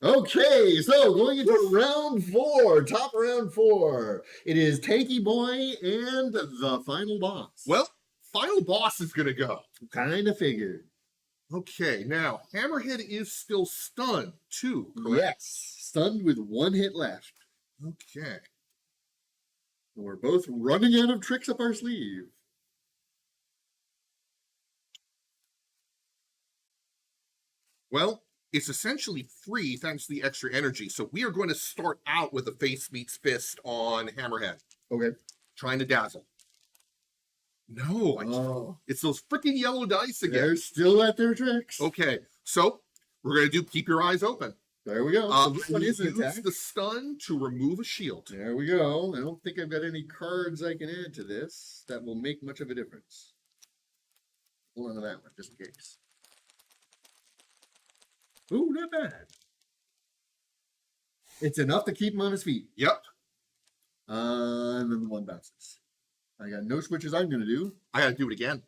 Okay, so going into round 4, top round 4. It is Tanky Boy and the final boss. Well, final boss is going to go. Kind of figured. Okay, now, Hammerhead is still stunned, too, correct? Yes, stunned with 1 hit left. Okay. We're both running out of tricks up our sleeve. Well, it's essentially free thanks to the extra energy, so we are going to start out with a face meets fist on Hammerhead. Okay. Trying to dazzle. No, it's those freaking yellow dice again. They're still at their tricks. Okay, so we're going to do keep your eyes open. There we go. So this one is an use attack. the stun to remove a shield. There we go. I don't think I've got any cards I can add to this that will make much of a difference. Hold on to that one, just in case. Ooh, not bad. It's enough to keep him on his feet. Yep. And then the 1 bounces. I got no switches I'm going to do. I got to do it again.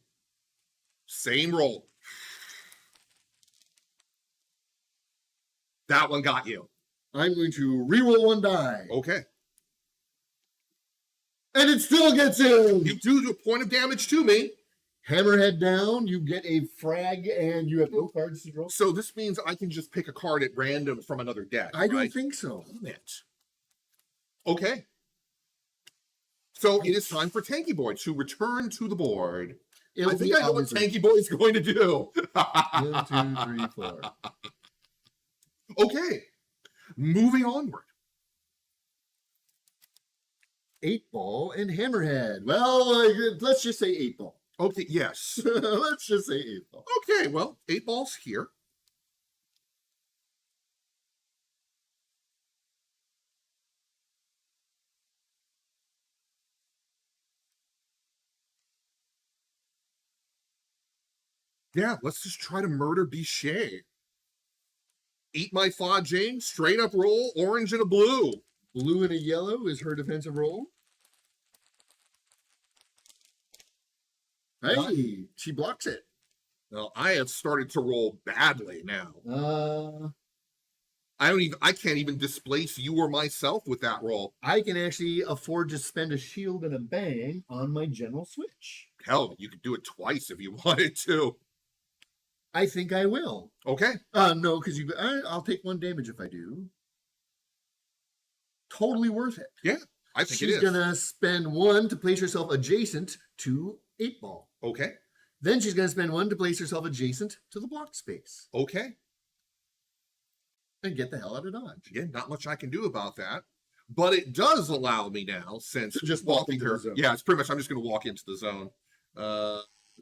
Same roll. That one got you. I'm going to reroll 1 die. Okay. And it still gets in. You do a point of damage to me. Hammerhead down, you get a frag, and you have no cards to draw. So this means I can just pick a card at random from another deck. I don't right? think so. Damn it. Okay. So it is time for Tanky Boy to return to the board. I think I know what Tanky Boy is going to do. 1, 2, 3, 4. Okay. Moving onward. 8-ball and Hammerhead. Well, let's just say 8-ball. Okay, yes. Let's just say 8-ball. Okay, well, 8-ball's here. Yeah, let's just try to murder Bichet. Eat my Fajane, straight up roll, orange and a blue. Blue and a yellow is her defensive roll. Hey, she blocks it. Well, I have started to roll badly now. I can't even displace you or myself with that roll. I can actually afford to spend a shield and a bang on my general switch. Hell, you could do it twice if you wanted to. I think I will. Okay. No, because I'll take 1 damage if I do. Totally worth it. Yeah, I think She's gonna spend 1 to place herself adjacent to 8-ball. Okay. Then she's gonna spend 1 to place herself adjacent to the block space. Okay. And get the hell out of Dodge. Yeah, not much I can do about that. But it does allow me now, since to just walk into her. the zone. Yeah, it's pretty much I'm just gonna walk into the zone.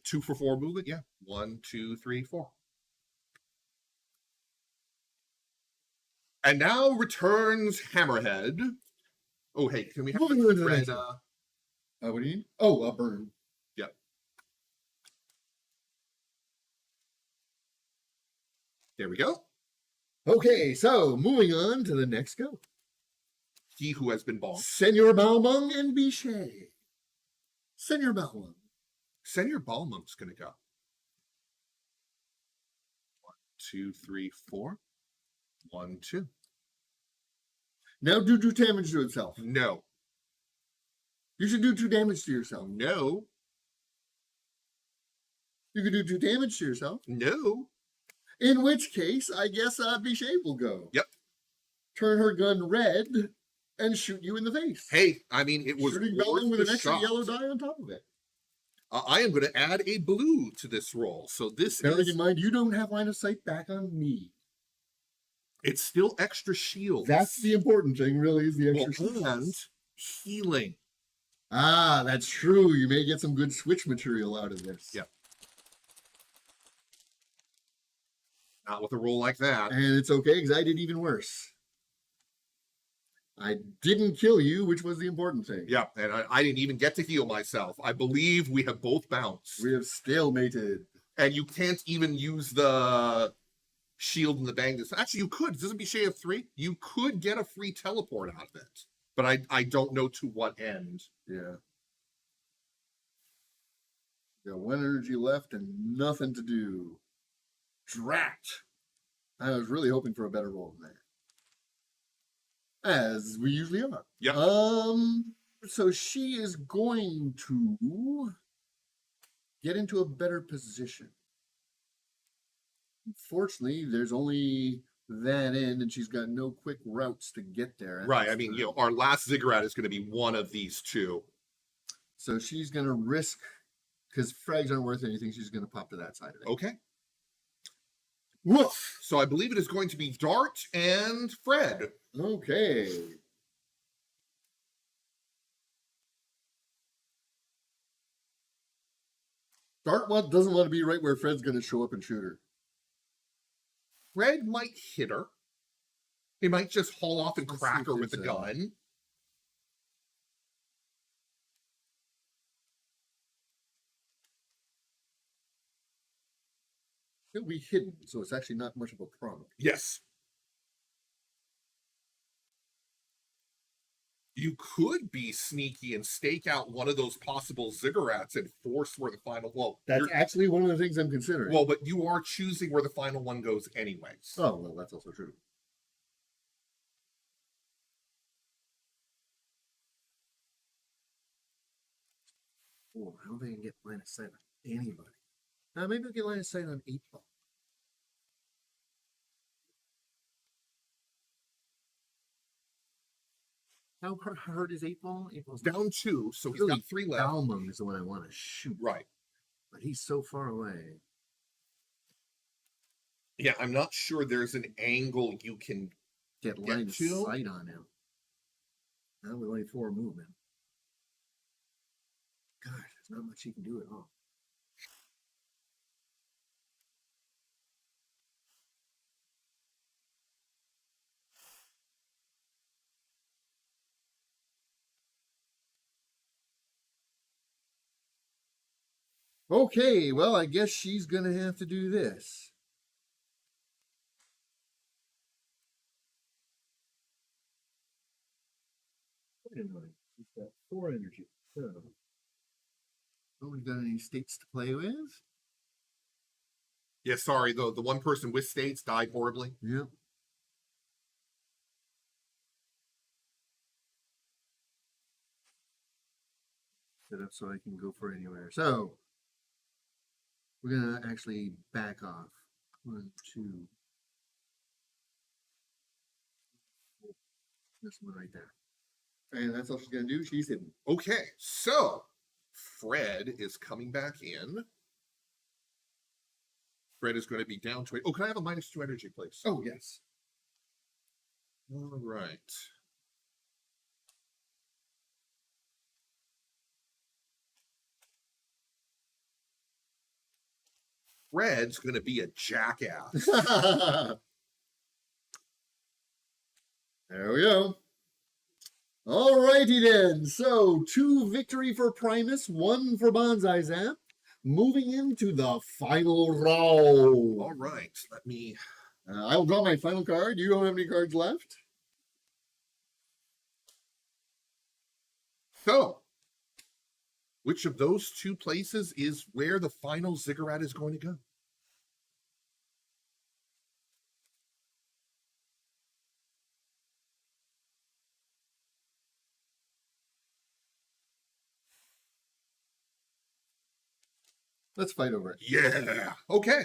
2 for 4 movement, yeah. 1, 2, 3, 4. And now returns Hammerhead. Oh, hey, can we have Moving on to the red, next one. What do you need? Oh, a burn. Yep. There we go. Okay, so moving on to the next go. He who has been bonked. Senor Balmung and Bichet. Senor Balmung. Senor Balmung's gonna go. 1, 2, 3, 4. 1, 2. Now do 2 damage to itself. No. You should do 2 damage to yourself. No. You can do 2 damage to yourself. No. In which case, I guess Bichet will go. Yep. Turn her gun red and shoot you in the face. Hey, I mean, it was shooting worth Balmung with the an extra shot. yellow die on top of it. I am going to add a blue to this roll. So this Bearing is... in mind, you don't have line of sight back on me. It's still extra shield. That's the important thing, really, is the extra and shields. healing. Ah, that's true. You may get some good switch material out of this. Yep. Not with a roll like that. And it's okay, because I did even worse. I didn't kill you, which was the important thing. Yeah, and I didn't even get to heal myself. I believe we have both bounced. We have stalemated. And you can't even use the shield and the bang. Actually, you could. Doesn't Bichet have 3? You could get a free teleport out of it. But I don't know to what end. Yeah. Got 1 energy left and nothing to do. Drat. I was really hoping for a better roll than that. As we usually are. Yeah. So she is going to get into a better position. Unfortunately, there's only that end, and she's got no quick routes to get there. Right. I mean, our last ziggurat is going to be one of these 2. So she's going to risk, because frags aren't worth anything, she's going to pop to that side of it. Okay. Woof! So I believe it is going to be Dart and Fred. Okay. Dart doesn't want to be right where Fred's going to show up and shoot her. Fred might hit her. He might just haul off and crack her with the gun. It'll be hidden, so it's actually not much of a problem. Yes. You could be sneaky and stake out one of those possible ziggurats and force where the final... Well, that's actually one of the things I'm considering. Well, but you are choosing where the final one goes anyways. Oh, well, that's also true. Oh, I don't think I can get line of sight on anybody. Maybe we'll get line of sight on 8-ball. How hard is 8-ball? 8-ball's Down 2, so he's really got 3 left. Balmung is the one I want to shoot. Right. But he's so far away. Yeah, I'm not sure there's an angle you can Get line of sight on him. Not with only 4 movement. God, there's not much he can do at all. Okay, well, I guess she's going to have to do this. Wait a minute. She's got 4 energy. So, oh, we've got any states to play with? Yeah, sorry, the one person with states died horribly. Yep. Set up so I can go for anywhere. So, we're going to actually back off. 1, 2. This one right there. And that's all she's going to do. She's hidden. Okay, so Fred is coming back in. Fred is going to be down to it. Oh, can I have a -2 energy, please? Oh, yes. All right. Fred's going to be a jackass. There we go. All righty then. So 2 victory for Primus, 1 for BanzaiZAP. Moving into the final round. All right, let me. I'll draw my final card. You don't have any cards left. So, which of those 2 places is where the final ziggurat is going to go? Let's fight over it. Yeah. Okay.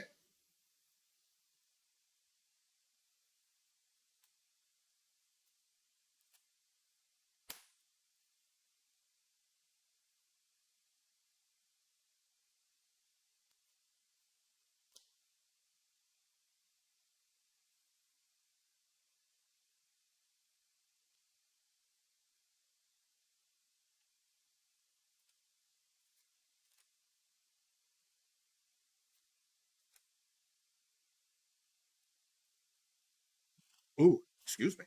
Ooh, excuse me.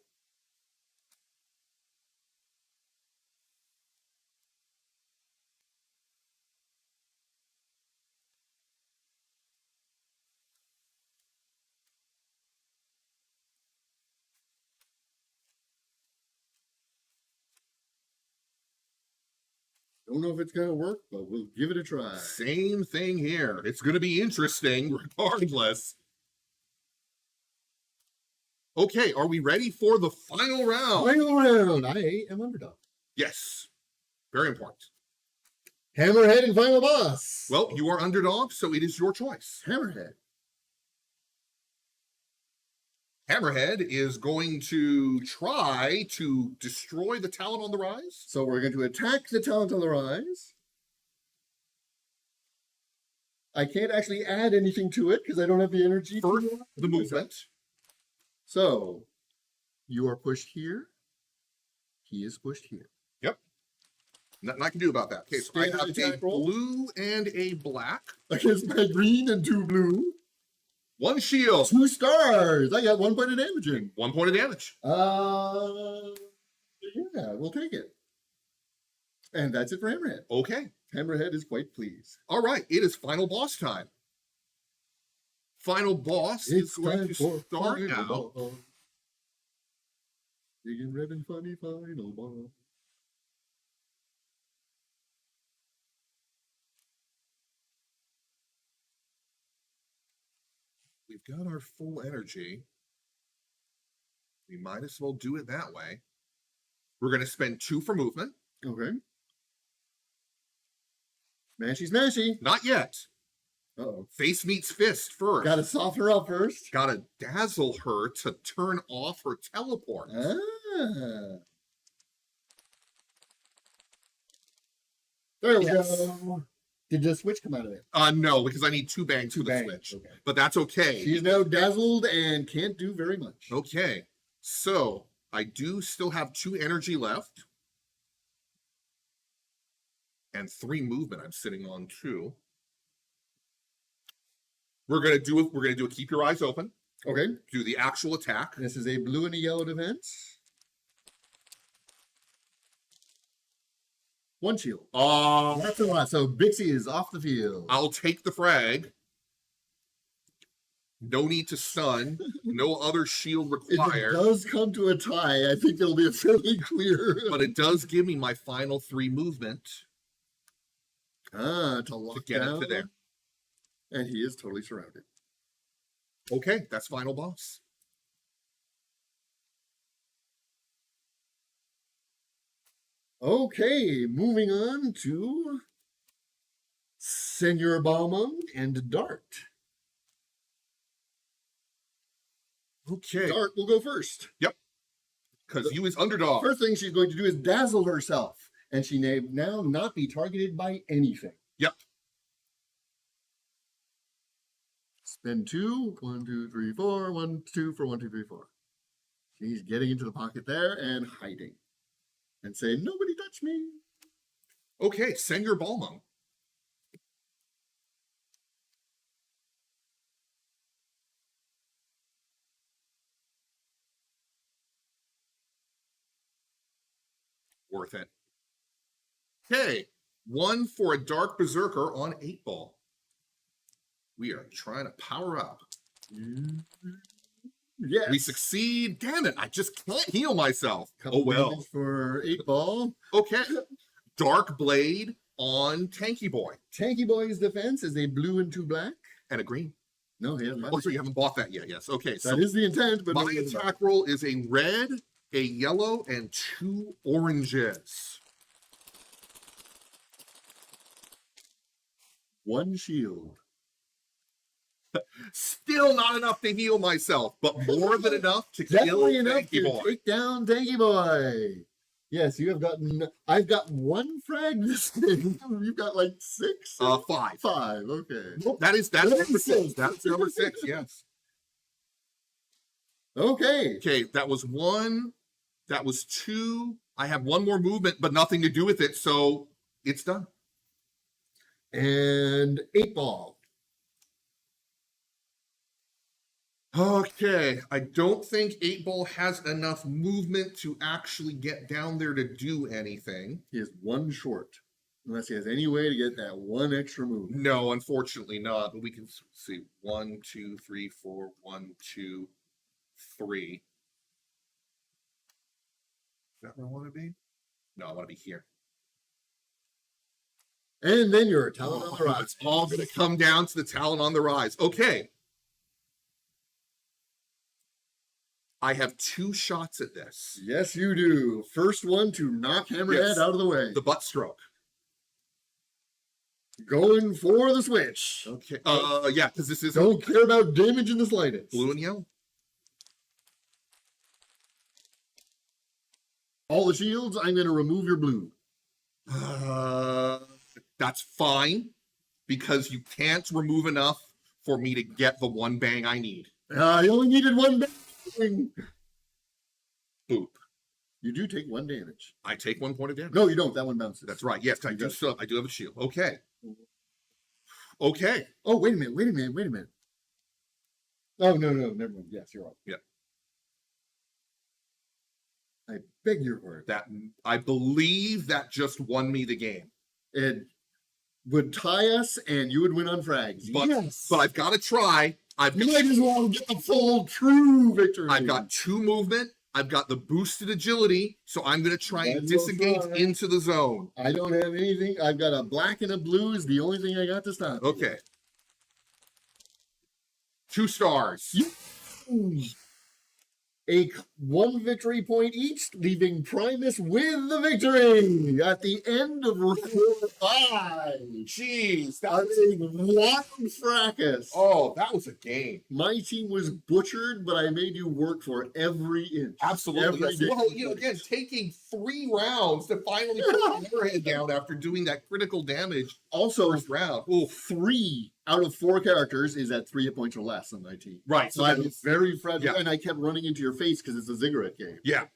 Don't know if it's going to work, but we'll give it a try. Same thing here. It's going to be interesting regardless. Okay, are we ready for the final round? Final round. I am underdog. Yes. Very important. Hammerhead and final boss. Well, you are underdog, so it is your choice. Hammerhead. Hammerhead is going to try to destroy the talent on the rise. So we're going to attack the talent on the rise. I can't actually add anything to it because I don't have the energy For to the movement. So you are pushed here. He is pushed here. Yep. Nothing I can do about that. Okay, so I Standard have a attack roll. blue and a black. Against my green and 2 blue. 1 shield. 2 stars. I got 1 point of damaging. 1 point of damage. Yeah, we'll take it. And that's it for Hammerhead. Okay. Hammerhead is quite pleased. All right. It is final boss time. Final boss is going to start out. Big and red and funny final boss. We've got our full energy. We might as well do it that way. We're going to spend 2 for movement. Okay. Smashy, smashy. Not yet. Uh-oh. Face meets fist first. Gotta soften her up first. Gotta dazzle her to turn off her teleport. Ah. There we go. Did the switch come out of it? No, because I need 2 bangs for the switch. Okay. But that's okay. She's now dazzled and can't do very much. Okay. So I do still have 2 energy left. And 3 movement I'm sitting on too. We're gonna do a keep your eyes open. Okay. Do the actual attack. This is a blue and a yellow defense. 1 shield. That's a lot. So Bixie is off the field. I'll take the frag. No need to stun. No other shield If it required. does come to a tie, I think it'll be fairly clear. But it does give me my final 3 movement To lock to get down. it to there. And he is totally surrounded. Okay, that's final boss. Okay, moving on to Senor Balmung and Dart. Okay. Dart will go first. Because you is underdog. First thing she's going to do is dazzle herself, and she may now not be targeted by anything. Yep. Spend 2. 1, 2, 3, 4. 1, 2 for 1, 2, 3, 4. She's getting into the pocket there and hiding. And say, nobody touch me. Okay, send your Balmung. Worth it. Okay, 1 for a Dark Berserker on 8 ball. We are trying to power up. Yes. We succeed. Damn it, I just can't heal myself. Couple Oh well. damage for 8 ball. Okay. Dark Blade on Tanky Boy. Tanky Boy's defense is a blue and 2 black. And a green. No, he hasn't. Oh, so you haven't bought that yet. Yes. Okay. So That is the intent, but my no, he hasn't. attack roll is a red, a yellow, and 2 oranges. 1 shield. Still not enough to heal myself, but more than enough to kill Definitely enough Tanky to Boy. take down Tanky Boy. Yes, you have gotten. I've got 1 frag this thing. You've got like 6. 5. 5. Okay. That's number 6. That's number 6. Yes. Okay. Okay, that was 1. That was 2. I have 1 more movement, but nothing to do with it, so it's done. And 8 ball. Okay, I don't think 8 ball has enough movement to actually get down there to do anything. He is 1 short. Unless he has any way to get that 1 extra move. No, unfortunately not, but we can see 1, 2, 3, 4, 1, 2, 3. Is that where I want to be? No, I want to be here. And then your talent on the rise. It's all going to come down to the talent on the rise. Okay. I have 2 shots at this. Yes, you do. First one to knock Hammerhead Yes. out of the way. The butt stroke. Going for the switch. Okay. Yeah, because this is Don't care about damage in the slightest. blue and yellow. All the shields, I'm going to remove your blue. That's fine, because you can't remove enough for me to get the 1 bang I need. I only needed 1 bang. Boop. You do take 1 damage. I take 1 point of damage. No, you don't. That one bounces. That's right. Yes, I You do got it. still. I do have a shield. Okay. Okay. Oh, wait a minute. Oh, no, never mind. Yes, you're right. Yeah. I beg your pardon. That I believe that just won me the game. It would tie us, and you would win on frags. But yes. but I've got to try. You might as well get the full true victory. I've got 2 movement. I've got the boosted agility, so I'm going to try and Might as well disengage try. into the zone. I don't have anything. I've got a black and a blue is the only thing I got to stop. Okay. 2 stars. one victory point each, leaving Primus with the victory at the end of round 5. Jeez, that I was, mean, wild fracas. oh, that was a game. My team was butchered, but I made you work for every inch. Absolutely. Every Yes. day. Well, you know, again, taking 3 rounds to finally put the hammerhead down after doing that critical damage Also, first round. Ooh. 3 out of 4 characters is at 3 hit points or less on my team. Right. So I was very fragile, Yeah. and I kept running into your face because it's a ziggurat game. Yeah.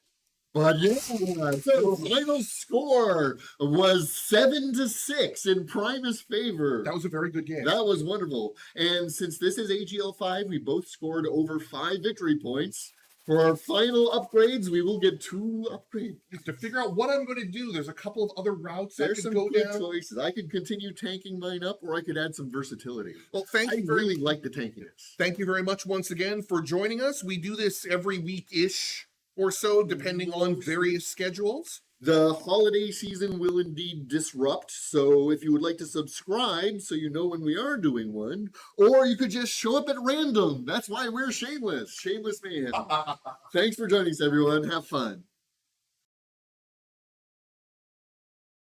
But yeah, so the final score was 7-6 in Primus' favor. That was a very good game. That was wonderful. And since this is AGL 5, we both scored over 5 victory points. For our final upgrades, we will get 2 upgrades. To figure out what I'm going to do, there's a couple of other routes There's I some could go good down. choices. I could continue tanking mine up, or I could add some versatility. Well, thank I you very really like the tankiness. Thank you very much once again for joining us. We do this every week-ish or so, depending on various schedules. The holiday season will indeed disrupt, so if you would like to subscribe so you know when we are doing one, or you could just show up at random. That's why we're shameless. Shameless man. Thanks for joining us, everyone. Have fun.